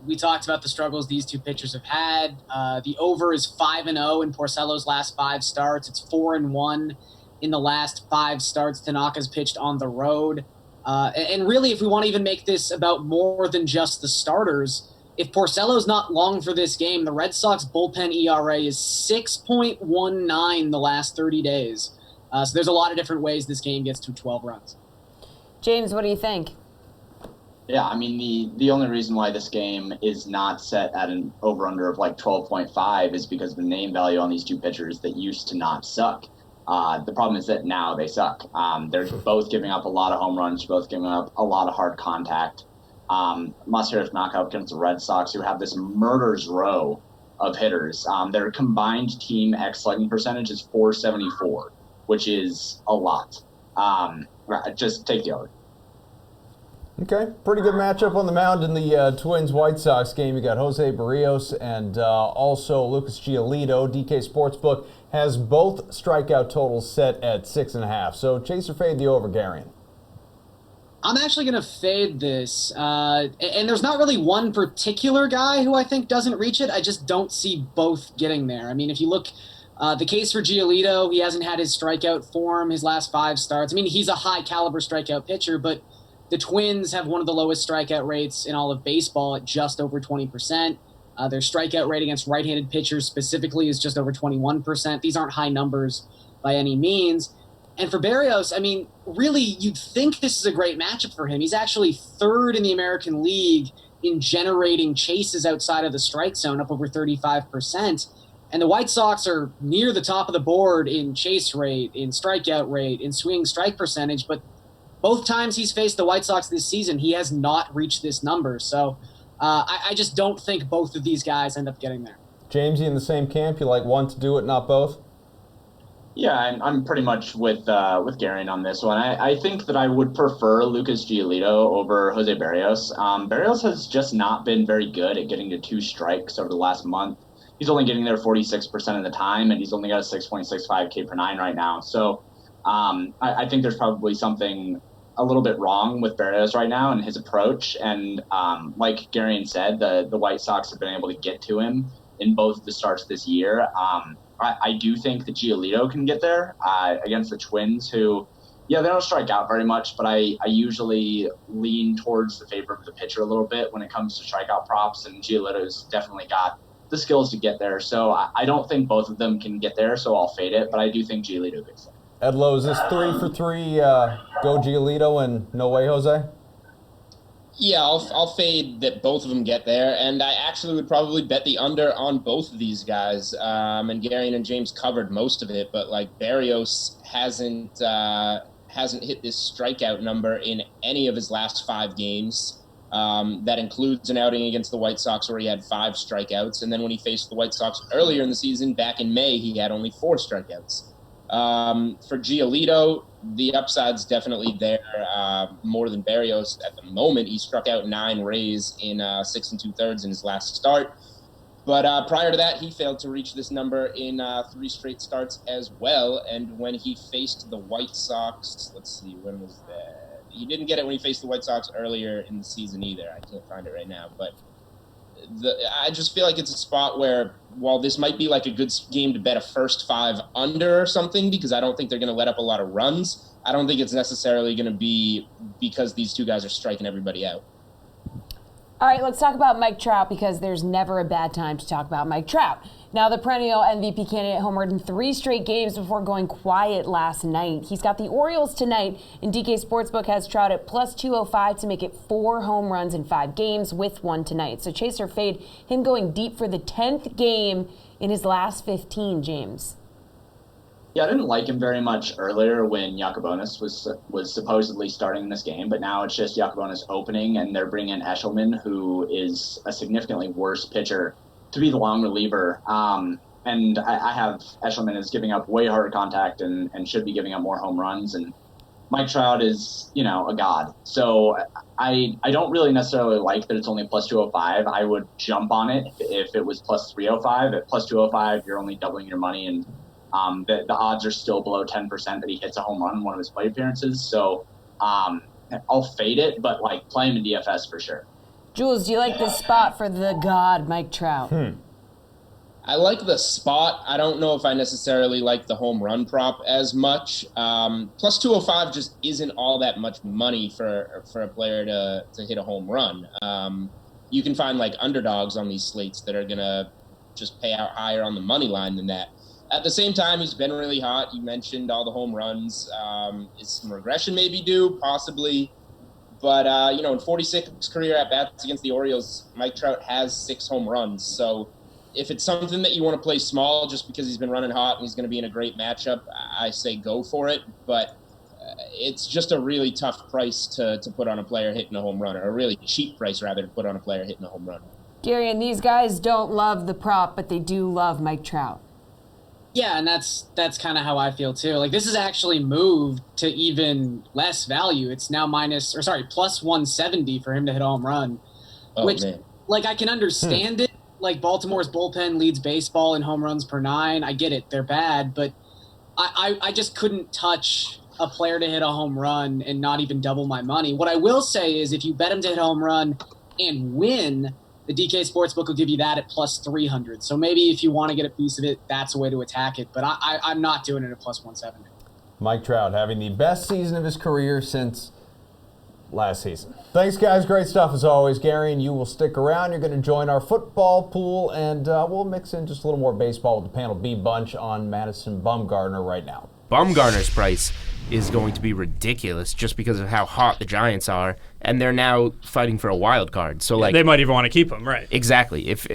we talked about the struggles these two pitchers have had. The over is 5-0 in Porcello's last 5 starts. It's 4-1 in the last 5 starts Tanaka's pitched on the road. And really, if we want to even make this about more than just the starters, if Porcello's not long for this game, the Red Sox bullpen ERA is 6.19 the last 30 days. So there's a lot of different ways this game gets to 12 runs. James, what do you think? Yeah, I mean, the only reason why this game is not set at an over-under of like 12.5 is because the name value on these two pitchers that used to not suck. The problem is that now they suck. They're both giving up a lot of home runs, both giving up a lot of hard contact. Masahiro Tanaka against the Red Sox, who have this murder's row of hitters. Their combined team X slugging percentage is 474, which is a lot. Just take the over. Okay, pretty good matchup on the mound in the Twins-White Sox game. You got Jose Barrios and also Lucas Giolito. DK Sportsbook has both strikeout totals set at 6.5. So chase or fade the over, Garion? I'm actually going to fade this. And there's not really one particular guy who I think doesn't reach it. I just don't see both getting there. I mean, if you look, the case for Giolito, he hasn't had his strikeout form his last 5 starts. I mean, he's a high-caliber strikeout pitcher, but the Twins have one of the lowest strikeout rates in all of baseball at just over 20%. Their strikeout rate against right-handed pitchers specifically is just over 21%. These aren't high numbers by any means. And for Barrios, I mean, really, you'd think this is a great matchup for him. He's actually 3rd in the American League in generating chases outside of the strike zone, up over 35%. And the White Sox are near the top of the board in chase rate, in strikeout rate, in swing strike percentage, but both times he's faced the White Sox this season, he has not reached this number. So I just don't think both of these guys end up getting there. James, you in the same camp? You like one to do it, not both? Yeah, I'm pretty much with Garion on this one. I think that I would prefer Lucas Giolito over Jose Barrios. Barrios has just not been very good at getting to 2 strikes over the last month. He's only getting there 46% of the time, and he's only got a 6.65 K per 9 right now. So I think there's probably something a little bit wrong with Barrios right now and his approach. And like Garion said, the White Sox have been able to get to him in both the starts this year. I do think that Giolito can get there against the Twins, who, yeah, they don't strike out very much, but I usually lean towards the favor of the pitcher a little bit when it comes to strikeout props, and Giolito's definitely got the skills to get there. So I don't think both of them can get there, so I'll fade it, but I do think Giolito gets there. Edlo, is this 3 for 3, go Giolito and no way, Jose? Yeah, I'll fade that both of them get there, and I actually would probably bet the under on both of these guys. And Garion and James covered most of it, but like Barrios hasn't hit this strikeout number in any of his last 5 games. That includes an outing against the White Sox where he had 5 strikeouts, and then when he faced the White Sox earlier in the season, back in May, he had only 4 strikeouts. For Giolito, the upside's definitely there, more than Barrios at the moment. He struck out 9 Rays in 6 2/3 in his last start. But prior to that, he failed to reach this number in 3 straight starts as well. And when he faced the White Sox, let's see, when was that? He didn't get it when he faced the White Sox earlier in the season either. I can't find it right now. But I just feel like it's a spot where, while this might be like a good game to bet a first 5 under or something, because I don't think they're going to let up a lot of runs, I don't think it's necessarily going to be because these two guys are striking everybody out. All right, let's talk about Mike Trout, because there's never a bad time to talk about Mike Trout. Now, the perennial MVP candidate homered in 3 straight games before going quiet last night. He's got the Orioles tonight, and DK Sportsbook has Trout at plus 205 to make it 4 home runs in 5 games with 1 tonight. So chase or fade him going deep for the 10th game in his last 15, James. Yeah, I didn't like him very much earlier when Yacobonis was supposedly starting this game, but now it's just Yacobonis opening, and they're bringing Eshelman, who is a significantly worse pitcher, to be the long reliever. And I have Eshelman is giving up way harder contact and should be giving up more home runs. And Mike Trout is, a god. So I don't really necessarily like that it's only plus 205. I would jump on it if it was plus 305. At plus 205, you're only doubling your money, and the odds are still below 10% that he hits a home run in one of his plate appearances. So I'll fade it, but play him in DFS for sure. Jules, do you like this spot for the god, Mike Trout? I like the spot. I don't know if I necessarily like the home run prop as much. Plus 205 just isn't all that much money for a player to hit a home run. You can find underdogs on these slates that are going to just pay out higher on the money line than that. At the same time, he's been really hot. You mentioned all the home runs. Is some regression maybe due? Possibly. But, in 46 career at-bats against the Orioles, Mike Trout has 6 home runs. So if it's something that you want to play small just because he's been running hot and he's going to be in a great matchup, I say go for it. But it's just a really tough price to put on a player hitting a home run, or a really cheap price, rather, to put on a player hitting a home run. Gary, and these guys don't love the prop, but they do love Mike Trout. Yeah, and that's kind of how I feel too. Like, this is actually moved to even less value. It's now plus 170 for him to hit a home run. Man. Like, I can understand it. Like, Baltimore's bullpen leads baseball in home runs per 9. I get it. They're bad, but I just couldn't touch a player to hit a home run and not even double my money. What I will say is if you bet him to hit a home run and win, the DK Sportsbook will give you that at plus 300. So maybe if you want to get a piece of it, that's a way to attack it. But I'm not doing it at plus 170. Mike Trout having the best season of his career since last season. Thanks, guys. Great stuff as always. Gary and you will stick around. You're going to join our football pool, and we'll mix in just a little more baseball with the Panel B bunch on Madison Bumgarner right now. Bumgarner's price is going to be ridiculous just because of how hot the Giants are, and they're now fighting for a wild card. So they might even want to keep him, right? Exactly. If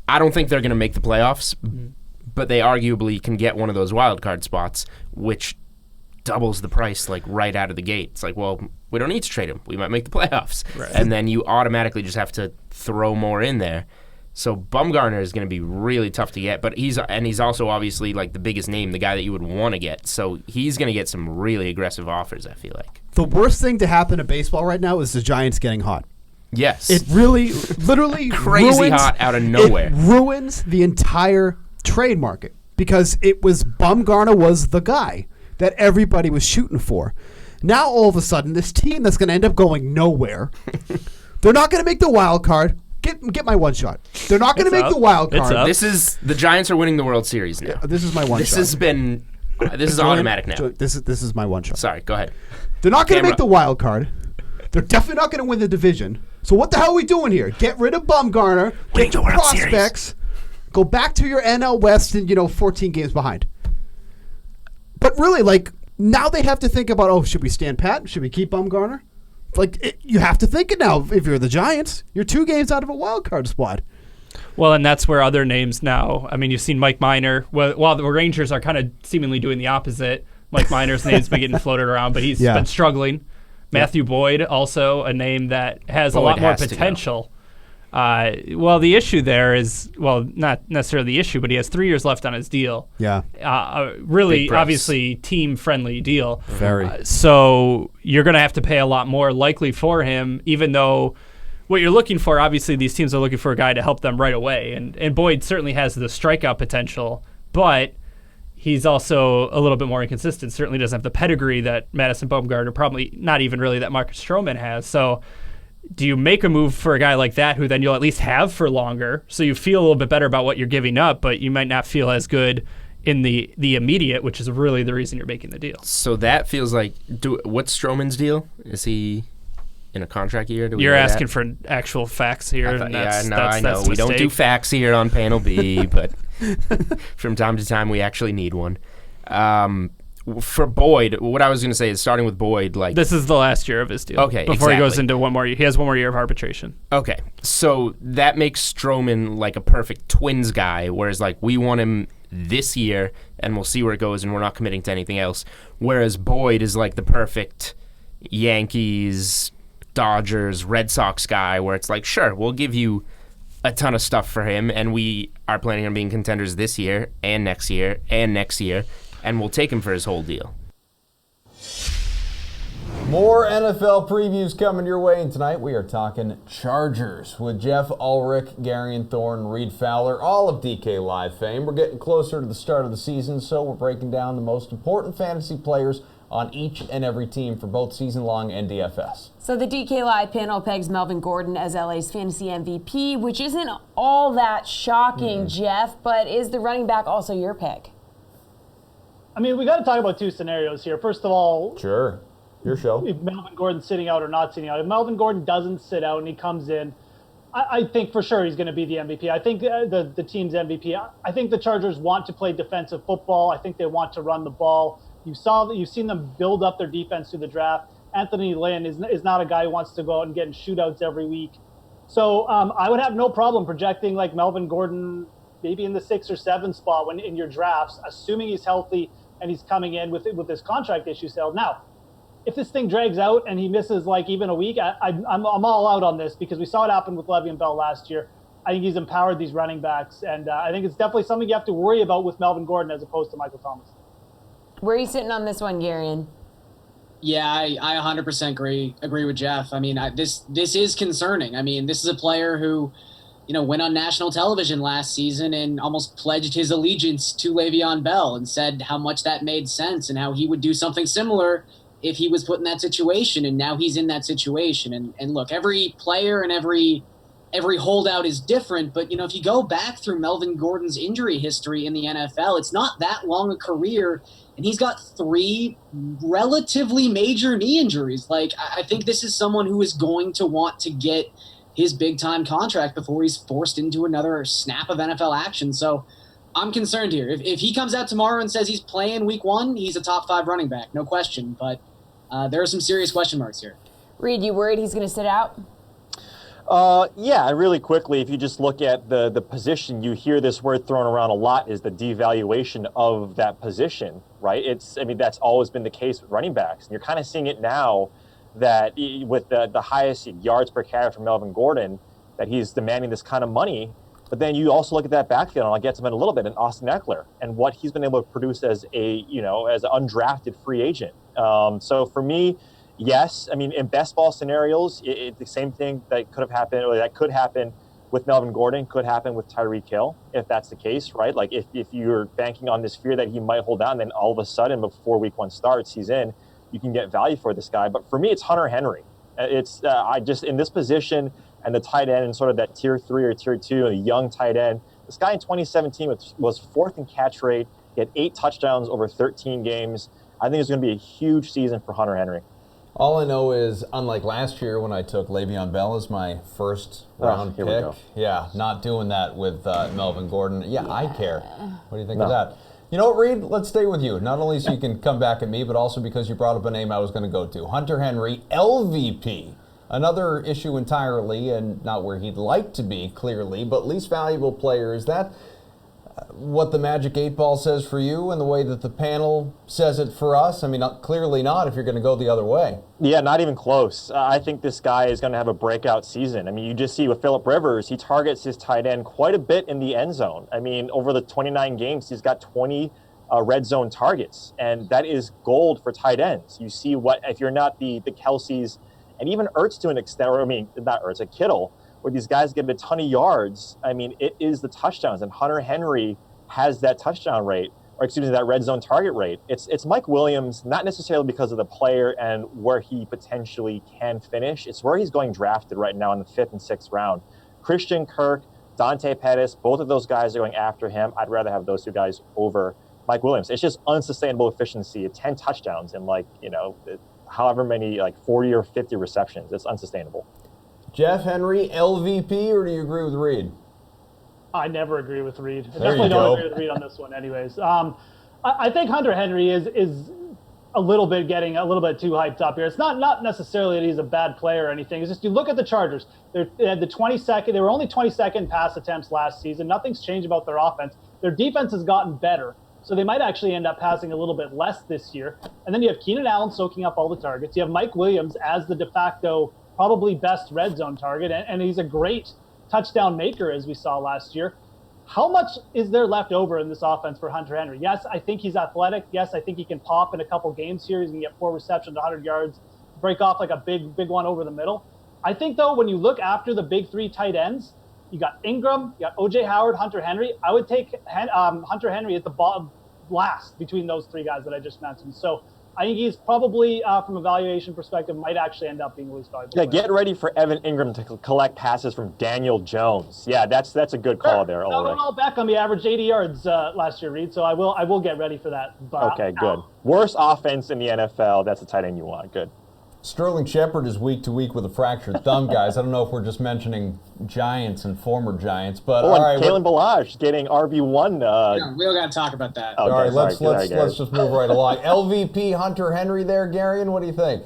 I don't think they're going to make the playoffs, but they arguably can get one of those wild card spots, which doubles the price right out of the gate. It's like, well, we don't need to trade him. We might make the playoffs, right. And then you automatically just have to throw more in there. So Bumgarner is going to be really tough to get, but he's also obviously the biggest name, the guy that you would want to get. So he's going to get some really aggressive offers, I feel like. The worst thing to happen to baseball right now is the Giants getting hot. Yes. It really, literally crazy hot out of nowhere. It ruins the entire trade market because Bumgarner was the guy that everybody was shooting for. Now all of a sudden, this team that's going to end up going nowhere, they're not going to make the wild card. Get my one shot. They're not going to make the wild card. The Giants are winning the World Series now. This is my one shot. This is automatic now. This is my one shot. Sorry, go ahead. They're not going to make the wild card. They're definitely not going to win the division. So what the hell are we doing here? Get rid of Bumgarner. Get your prospects. Go back to your NL West and 14 games behind. But really, now they have to think about, should we stand pat? Should we keep Bumgarner? You have to think it now. If you're the Giants, you're 2 games out of a wild card spot. Well, and that's where other names now. I mean, you've seen Mike Minor. While the Rangers are kind of seemingly doing the opposite, Mike Minor's name's been getting floated around, but he's been struggling. Matthew Boyd, also a name that has a lot more potential. The issue there is, not necessarily the issue, but he has 3 years left on his deal. Yeah. Really, obviously, team-friendly deal. Very. So you're going to have to pay a lot more likely for him, even though what you're looking for, obviously, these teams are looking for a guy to help them right away. And Boyd certainly has the strikeout potential, but he's also a little bit more inconsistent. Certainly doesn't have the pedigree that Madison Bumgarner, probably not even really that Marcus Stroman has. So do you make a move for a guy like that who then you'll at least have for longer so you feel a little bit better about what you're giving up, but you might not feel as good in the immediate, which is really the reason you're making the deal? So that feels like, what's Stroman's deal? Is he in a contract year? You're asking for actual facts here. I know. We don't do facts here on Panel B, but from time to time we actually need one. For Boyd, what I was going to say is starting with Boyd, this is the last year of his deal. Okay, before he goes into one more year. He has one more year of arbitration. Okay, so that makes Stroman a perfect Twins guy, whereas we want him this year and we'll see where it goes and we're not committing to anything else. Whereas Boyd is the perfect Yankees, Dodgers, Red Sox guy where it's sure, we'll give you a ton of stuff for him and we are planning on being contenders this year and next year and next year. And we'll take him for his whole deal. More NFL previews coming your way, and tonight we are talking Chargers with Jeff Ulrich, Garion Thorne, Reed Fowler, all of DK Live fame. We're getting closer to the start of the season, so we're breaking down the most important fantasy players on each and every team for both season-long and DFS. So the DK Live panel pegs Melvin Gordon as LA's fantasy MVP, which isn't all that shocking, Jeff, but is the running back also your pick? I mean, we got to talk about 2 scenarios here. First of all, sure, your show. If Melvin Gordon's sitting out or not sitting out. If Melvin Gordon doesn't sit out and he comes in, I think for sure he's going to be the MVP. I think the team's MVP. I think the Chargers want to play defensive football. I think they want to run the ball. You've seen them build up their defense through the draft. Anthony Lynn is not a guy who wants to go out and get in shootouts every week. So I would have no problem projecting Melvin Gordon maybe in the 6 or 7 spot in your drafts, assuming he's healthy and he's coming in with his contract issue settled. Now, if this thing drags out and he misses like even a week, I'm all out on this because we saw it happen with Le'Veon Bell last year. I think he's empowered these running backs, and I think it's definitely something you have to worry about with Melvin Gordon as opposed to Michael Thomas. Where are you sitting on this one, Garion? Yeah, I 100% agree with Jeff. I mean, this is concerning. I mean, this is a player who, went on national television last season and almost pledged his allegiance to Le'Veon Bell and said how much that made sense and how he would do something similar if he was put in that situation. And now he's in that situation. And look, every player and every holdout is different. But, if you go back through Melvin Gordon's injury history in the NFL, it's not that long a career. And he's got 3 relatively major knee injuries. Like, I think this is someone who is going to want to get his big-time contract before he's forced into another snap of NFL action. So I'm concerned here. If he comes out tomorrow and says he's playing week 1, he's a top 5 running back, no question. But there are some serious question marks here. Reed, you worried he's going to sit out? Yeah, really quickly, if you just look at the position, you hear this word thrown around a lot, is the devaluation of that position, right? That's always been the case with running backs. And you're kind of seeing it now that with the highest yards per carry from Melvin Gordon, that he's demanding this kind of money. But then you also look at that backfield, and I'll get to him in a little bit, in Austin Eckler, and what he's been able to produce as as an undrafted free agent. So for me, yes, in best ball scenarios, the same thing that could have happened, or that could happen with Melvin Gordon, could happen with Tyreek Hill, if that's the case, right? Like if you're banking on this fear that he might hold down, then all of a sudden before week 1 starts, he's in, you can get value for this guy. But for me, it's Hunter Henry. It's in this position and the tight end and sort of that tier 3 or tier 2, a young tight end. This guy in 2017 was 4th in catch rate. He had 8 touchdowns over 13 games. I think it's going to be a huge season for Hunter Henry. All I know is, unlike last year when I took Le'Veon Bell as my first round pick, not doing that with Melvin Gordon. Yeah, I care. What do you think of that? You know what, Reed? Let's stay with you. Not only so you can come back at me, but also because you brought up a name I was going to go to. Hunter Henry, LVP. Another issue entirely, and not where he'd like to be, clearly, but least valuable player. Is that what the Magic 8 Ball says for you and the way that the panel says it for us? Clearly not if you're going to go the other way. Yeah, not even close. I think this guy is going to have a breakout season. You just see with Phillip Rivers, he targets his tight end quite a bit in the end zone. Over the 29 games, he's got 20 red zone targets, and that is gold for tight ends. You see if you're not the Kelce's, and even Ertz to an extent, not Ertz, a Kittle, where these guys get a ton of yards, it is the touchdowns. And Hunter Henry has that touchdown rate, or that red zone target rate. It's Mike Williams, not necessarily because of the player and where he potentially can finish. It's where he's going drafted right now in the 5th and 6th round. Christian Kirk, Dante Pettis, both of those guys are going after him. I'd rather have those 2 guys over Mike Williams. It's just unsustainable efficiency at 10 touchdowns and however many, 40 or 50 receptions. It's unsustainable. Jeff Henry, LVP, or do you agree with Reed? I never agree with Reed. I There definitely you don't go. agree with Reed on this one anyways. I think Hunter Henry is a little bit getting a little bit too hyped up here. It's not necessarily that he's a bad player or anything. It's just you look at the Chargers. They had they were only 22nd pass attempts last season. Nothing's changed about their offense. Their defense has gotten better. So they might actually end up passing a little bit less this year. And then you have Keenan Allen soaking up all the targets. You have Mike Williams as the de facto probably best red zone target, and he's a great touchdown maker, as we saw last year. How much is there left over in this offense for Hunter Henry? Yes, I think he's athletic. Yes, I think he can pop in a couple games here. He's going to get 4 receptions, 100 yards, break off like a big one over the middle. I think, though, when you look after the big 3 tight ends, you got Ingram, you got O.J. Howard, Hunter Henry. I would take Hunter Henry at the bottom last between those 3 guys that I just mentioned. So I think he's probably, from a valuation perspective, might actually end up being the least valuable. Yeah, get ready for Evan Ingram to collect passes from Daniel Jones. Yeah, that's a good call there, Ulrich. Beckham, he averaged 80 yards last year, Reed, so I will get ready for that. But okay, good. Worst offense in the NFL, that's the tight end you want. Good. Sterling Shepard is week to week with a fractured thumb, guys. I don't know if we're just mentioning Giants and former Giants, but all right. Kalen Ballage getting RB1. We don't got to talk about that. Okay, all right, let's just move right along. LVP Hunter Henry there, Garion. What do you think?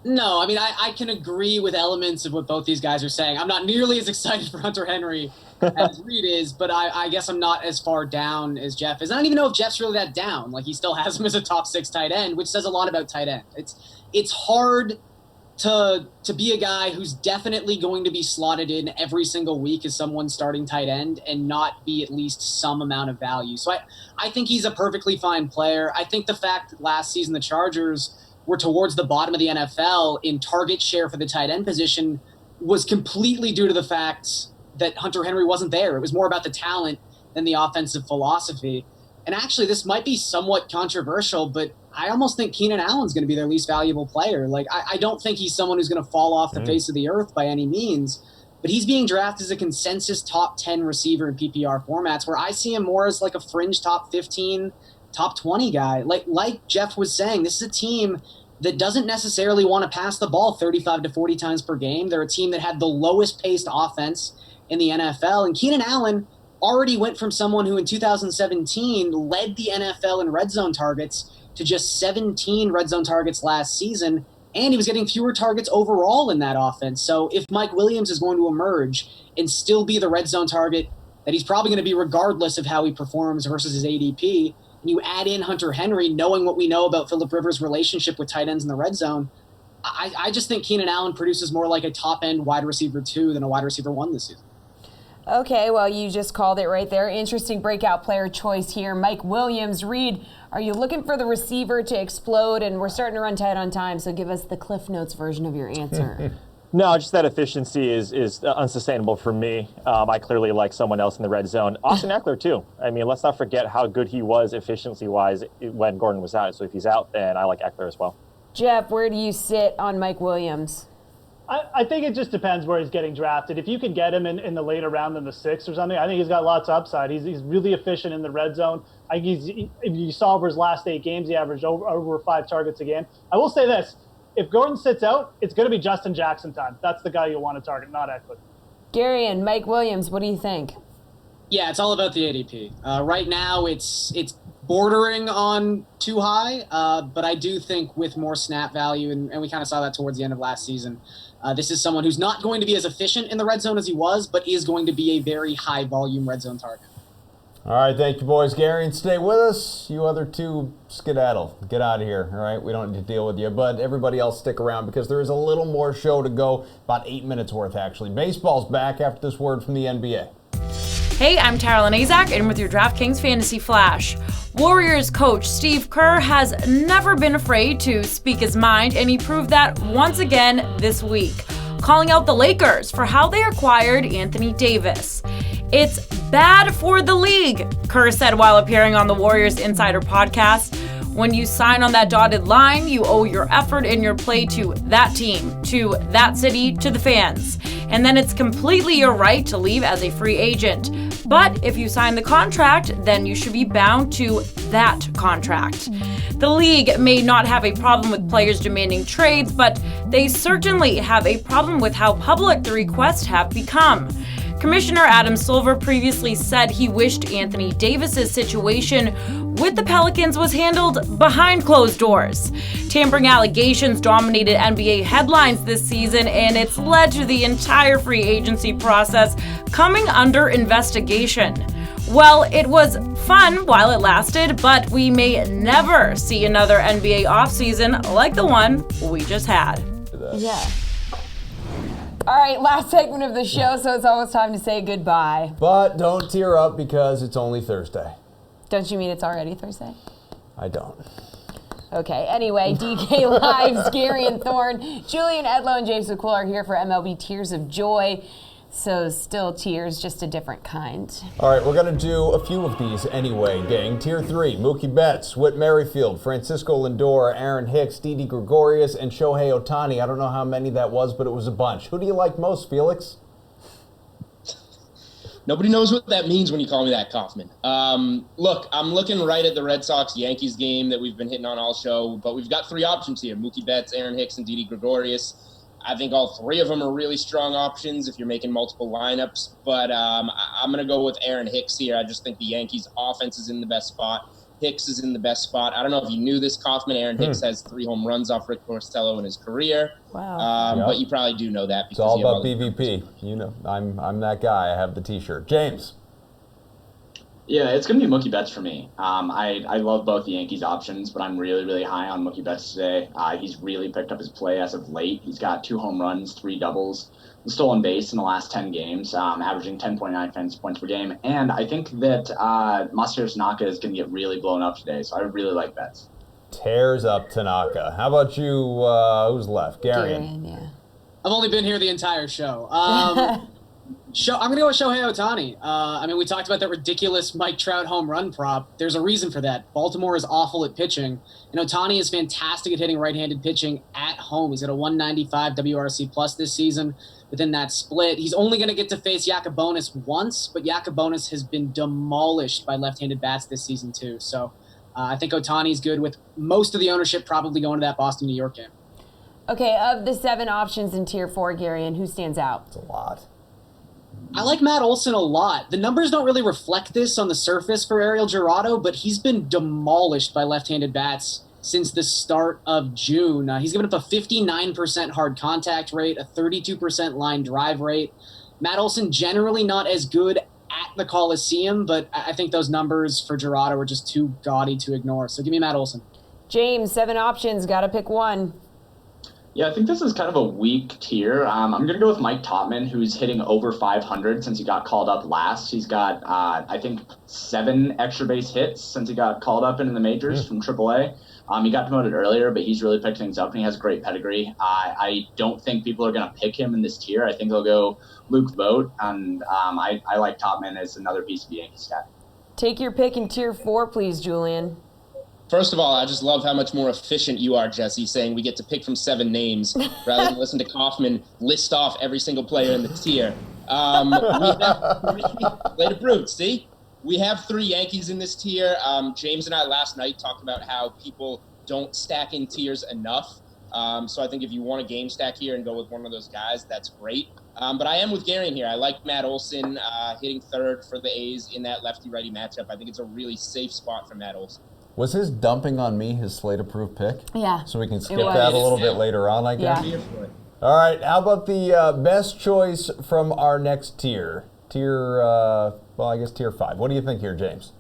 No, I mean, I can agree with elements of what both these guys are saying. I'm not nearly as excited for Hunter Henry as Reed is, but I guess I'm not as far down as Jeff is. I don't even know if Jeff's really that down. Like, he still has him as a top 6 tight end, which says a lot about tight end. It's hard to be a guy who's definitely going to be slotted in every single week as someone's starting tight end and not be at least some amount of value. So I think he's a perfectly fine player. I think the fact that last season the Chargers were towards the bottom of the NFL in target share for the tight end position was completely due to the fact that Hunter Henry wasn't there. It was more about the talent than the offensive philosophy. And actually, this might be somewhat controversial, but I almost think Keenan Allen's going to be their least valuable player. Like, I don't think he's someone who's going to fall off the face of the earth by any means, but he's being drafted as a consensus top 10 receiver in PPR formats, where I see him more as like a fringe top 15, top 20 guy. Like Jeff was saying, this is a team that doesn't necessarily want to pass the ball 35 to 40 times per game. They're a team that had the lowest paced offense in the NFL. And Keenan Allen already went from someone who in 2017 led the NFL in red zone targets to just 17 red zone targets last season. And he was getting fewer targets overall in that offense. So if Mike Williams is going to emerge and still be the red zone target that he's probably going to be regardless of how he performs versus his ADP, and you add in Hunter Henry, knowing what we know about Phillip Rivers' relationship with tight ends in the red zone, I just think Keenan Allen produces more like a top-end wide receiver 2 than a wide receiver 1 this season. Okay, well, you just called it right there. Interesting breakout player choice here. Mike Williams. Reed, are you looking for the receiver to explode? And we're starting to run tight on time, so give us the Cliff Notes version of your answer. No, just that efficiency is unsustainable for me. I clearly like someone else in the red zone. Austin Eckler, too. I mean, let's not forget how good he was efficiency-wise when Gordon was out. So if he's out, then I like Eckler as well. Jeff, where do you sit on Mike Williams? I think it just depends where he's getting drafted. If you can get him in the later round in the 6th or something, I think he's got lots of upside. He's really efficient in the red zone. If you saw over his last 8 games, he averaged over 5 targets a game. I will say this. If Gordon sits out, it's going to be Justin Jackson time. That's the guy you want to target, not Eckler. Gary and Mike Williams, what do you think? Yeah, it's all about the ADP. Right now, it's bordering on too high, but I do think with more snap value, and we kind of saw that towards the end of last season, this is someone who's not going to be as efficient in the red zone as he was, but is going to be a very high-volume red zone target. All right, thank you, boys. Gary, and stay with us. You other two, skedaddle. Get out of here, all right? We don't need to deal with you. But everybody else stick around because there is a little more show to go, about 8 minutes worth, actually. Baseball's back after this word from the NBA. Hey, I'm Tara Lanazak, and with your DraftKings Fantasy Flash. Warriors coach Steve Kerr has never been afraid to speak his mind, and he proved that once again this week, calling out the Lakers for how they acquired Anthony Davis. It's bad for the league, Kerr said while appearing on the Warriors Insider podcast. When you sign on that dotted line, you owe your effort and your play to that team, to that city, to the fans. And then it's completely your right to leave as a free agent. But if you sign the contract, then you should be bound to that contract. The league may not have a problem with players demanding trades, but they certainly have a problem with how public the requests have become. Commissioner Adam Silver previously said he wished Anthony Davis's situation with the Pelicans was handled behind closed doors. Tampering allegations dominated NBA headlines this season, and it's led to the entire free agency process coming under investigation. Well, it was fun while it lasted, but we may never see another NBA offseason like the one we just had. Yeah. All right, last segment of the show, so it's almost time to say goodbye. But don't tear up because it's only Thursday. Don't you mean it's already Thursday? I don't. Okay, anyway, DK Live's Gary and Thorne, Julian Edlow, and James McCool are here for MLB Tears of Joy. So still tears, just a different kind. All right, we're going to do a few of these anyway, gang. Tier 3, Mookie Betts, Whit Merrifield, Francisco Lindor, Aaron Hicks, Didi Gregorius, and Shohei Ohtani. I don't know how many that was, but it was a bunch. Who do you like most, Felix? Nobody knows what that means when you call me that, Kaufman. Look, I'm looking right at the Red Sox-Yankees game that we've been hitting on all show, but we've got 3 options here, Mookie Betts, Aaron Hicks, and Didi Gregorius. I think all 3 of them are really strong options if you're making multiple lineups, but I'm going to go with Aaron Hicks here. I just think the Yankees' offense is in the best spot. Hicks is in the best spot. I don't know if you knew this, Kaufman. Aaron Hicks has 3 home runs off Rick Porcello in his career. Wow. But you probably do know that. It's all about BVP. You know, I'm that guy. I have the T-shirt. James. Yeah, it's going to be Mookie Betts for me. I love both the Yankees options, but I'm really, really high on Mookie Betts today. He's really picked up his play as of late. He's got 2 home runs, 3 doubles, stolen base in the last 10 games, averaging 10.9 fantasy points per game. And I think that Masahiro Tanaka is going to get really blown up today, so I really like Betts. Tears up Tanaka. How about you? Who's left? Garion. Yeah. I've only been here the entire show. I'm going to go with Shohei Ohtani. I mean, we talked about that ridiculous Mike Trout home run prop. There's a reason for that. Baltimore is awful at pitching, and Ohtani is fantastic at hitting right-handed pitching at home. He's at a 195 WRC plus this season within that split. He's only going to get to face Yacobonis once, but Yacobonis has been demolished by left-handed bats this season too. So I think Ohtani's good, with most of the ownership probably going to that Boston-New York game. Okay, of the 7 options in Tier 4, Garion, who stands out? It's a lot. I like Matt Olson a lot. The numbers don't really reflect this on the surface for Ariel Jurado, but he's been demolished by left-handed bats since the start of June. He's given up a 59% hard contact rate, a 32% line drive rate. Matt Olson generally not as good at the Coliseum, but I think those numbers for Jurado are just too gaudy to ignore. So give me Matt Olson. James, 7 options, got to pick one. Yeah, I think this is kind of a weak tier. I'm going to go with Mike Topman, who's hitting over 500 since he got called up last. He's got, I think, 7 extra base hits since he got called up into the majors from AAA. He got promoted earlier, but he's really picked things up, and he has a great pedigree. I don't think people are going to pick him in this tier. I think they'll go Luke Vogt, and I like Topman as another piece of the Yankees stack. Take your pick in Tier 4, please, Julian. First of all, I just love how much more efficient you are, Jessie, saying we get to pick from 7 names rather than listen to Kaufman list off every single player in the tier. We have Play to Brute, see? We have 3 Yankees in this tier. James and I last night talked about how people don't stack in tiers enough. So I think if you want a game stack here and go with one of those guys, that's great. But I am with Garion here. I like Matt Olson hitting 3rd for the A's in that lefty-righty matchup. I think it's a really safe spot for Matt Olson. Was his dumping on me his slate-approved pick? Yeah. So we can skip that a little bit later on, I guess? Yeah. All right, how about the best choice from our next tier? Well, I guess Tier 5. What do you think here, James?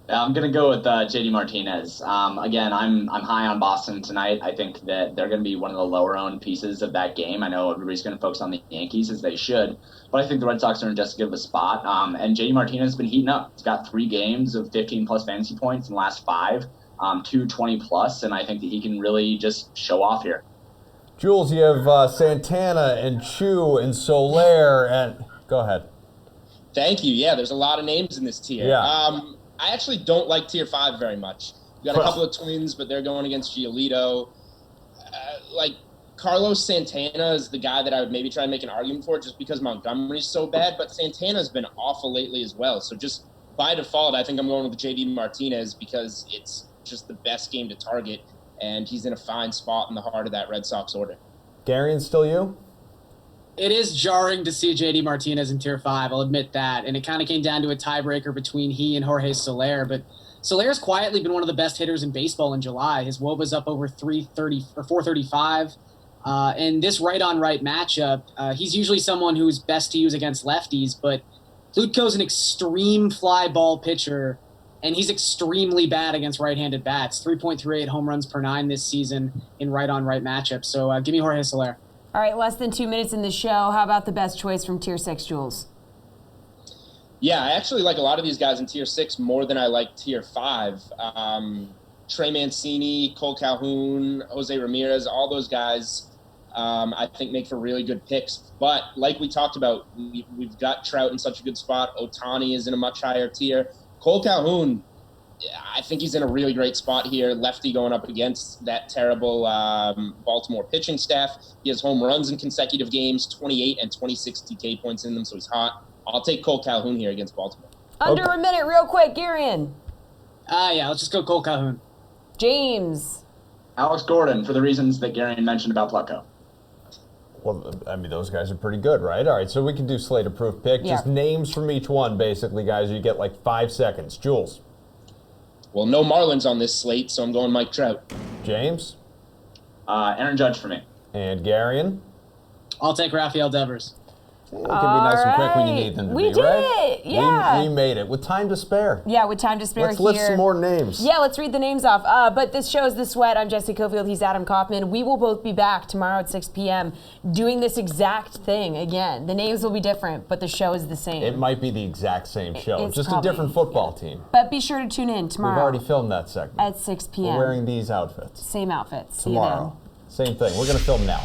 I'm going to go with JD Martinez. Again, I'm high on Boston tonight. I think that they're going to be one of the lower-owned pieces of that game. I know everybody's going to focus on the Yankees, as they should, but I think the Red Sox are in just as good of a spot. And JD Martinez has been heating up. He's got 3 games of 15-plus fantasy points in the last 5, 2 20-plus, and I think that he can really just show off here. Jules, you have Santana and Chu and Soler, and go ahead. Thank you. Yeah, there's a lot of names in this tier. Yeah. I actually don't like Tier 5 very much. You got a couple of Twins, but they're going against Giolito. Carlos Santana is the guy that I would maybe try and make an argument for just because Montgomery's so bad, but Santana's been awful lately as well. So just by default, I think I'm going with JD Martinez because it's just the best game to target, and he's in a fine spot in the heart of that Red Sox order. Garion, still you? It is jarring to see JD Martinez in Tier 5, I'll admit that. And it kind of came down to a tiebreaker between he and Jorge Soler. But Soler's quietly been one of the best hitters in baseball in July. His WOBA's up over 330 or 435. And this right-on-right matchup, he's usually someone who's best to use against lefties. But Plutko's an extreme fly ball pitcher, and he's extremely bad against right-handed bats. 3.38 home runs per 9 this season in right-on-right matchups. So give me Jorge Soler. All right, less than 2 minutes in the show. How about the best choice from Tier 6, Jules? Yeah, I actually like a lot of these guys in Tier 6 more than I like Tier 5. Trey Mancini, Cole Calhoun, Jose Ramirez, all those guys I think make for really good picks. But like we talked about, we've got Trout in such a good spot. Ohtani is in a much higher tier. Cole Calhoun, I think he's in a really great spot here. Lefty going up against that terrible Baltimore pitching staff. He has home runs in consecutive games, 28 and 26 DK points in them, so he's hot. I'll take Cole Calhoun here against Baltimore. Under a minute, real quick, Garion. Yeah, let's just go Cole Calhoun. James. Alex Gordon, for the reasons that Garion mentioned about Plutko. Well, I mean, those guys are pretty good, right? All right, so we can do slate-approved pick. Yeah. Just names from each one, basically, guys. You get like 5 seconds. Jules. Well, no Marlins on this slate, so I'm going Mike Trout. James? Aaron Judge for me. And Garion? I'll take Rafael Devers. It can be nice and quick when you need them to We be, did right? it, yeah. We made it with time to spare. Yeah, with time to spare Let's here. list some more names. Yeah, let's read the names off. But this show is The Sweat. I'm Jessie Coffield. He's Adam Kaufman. We will both be back tomorrow at 6 p.m. doing this exact thing again. The names will be different, but the show is the same. It might be the exact same show, It's just probably- a different football team. But be sure to tune in tomorrow. We've already filmed that segment. At 6 p.m. We're wearing these outfits. Same outfits. See you then. Tomorrow. Same thing. We're going to film now.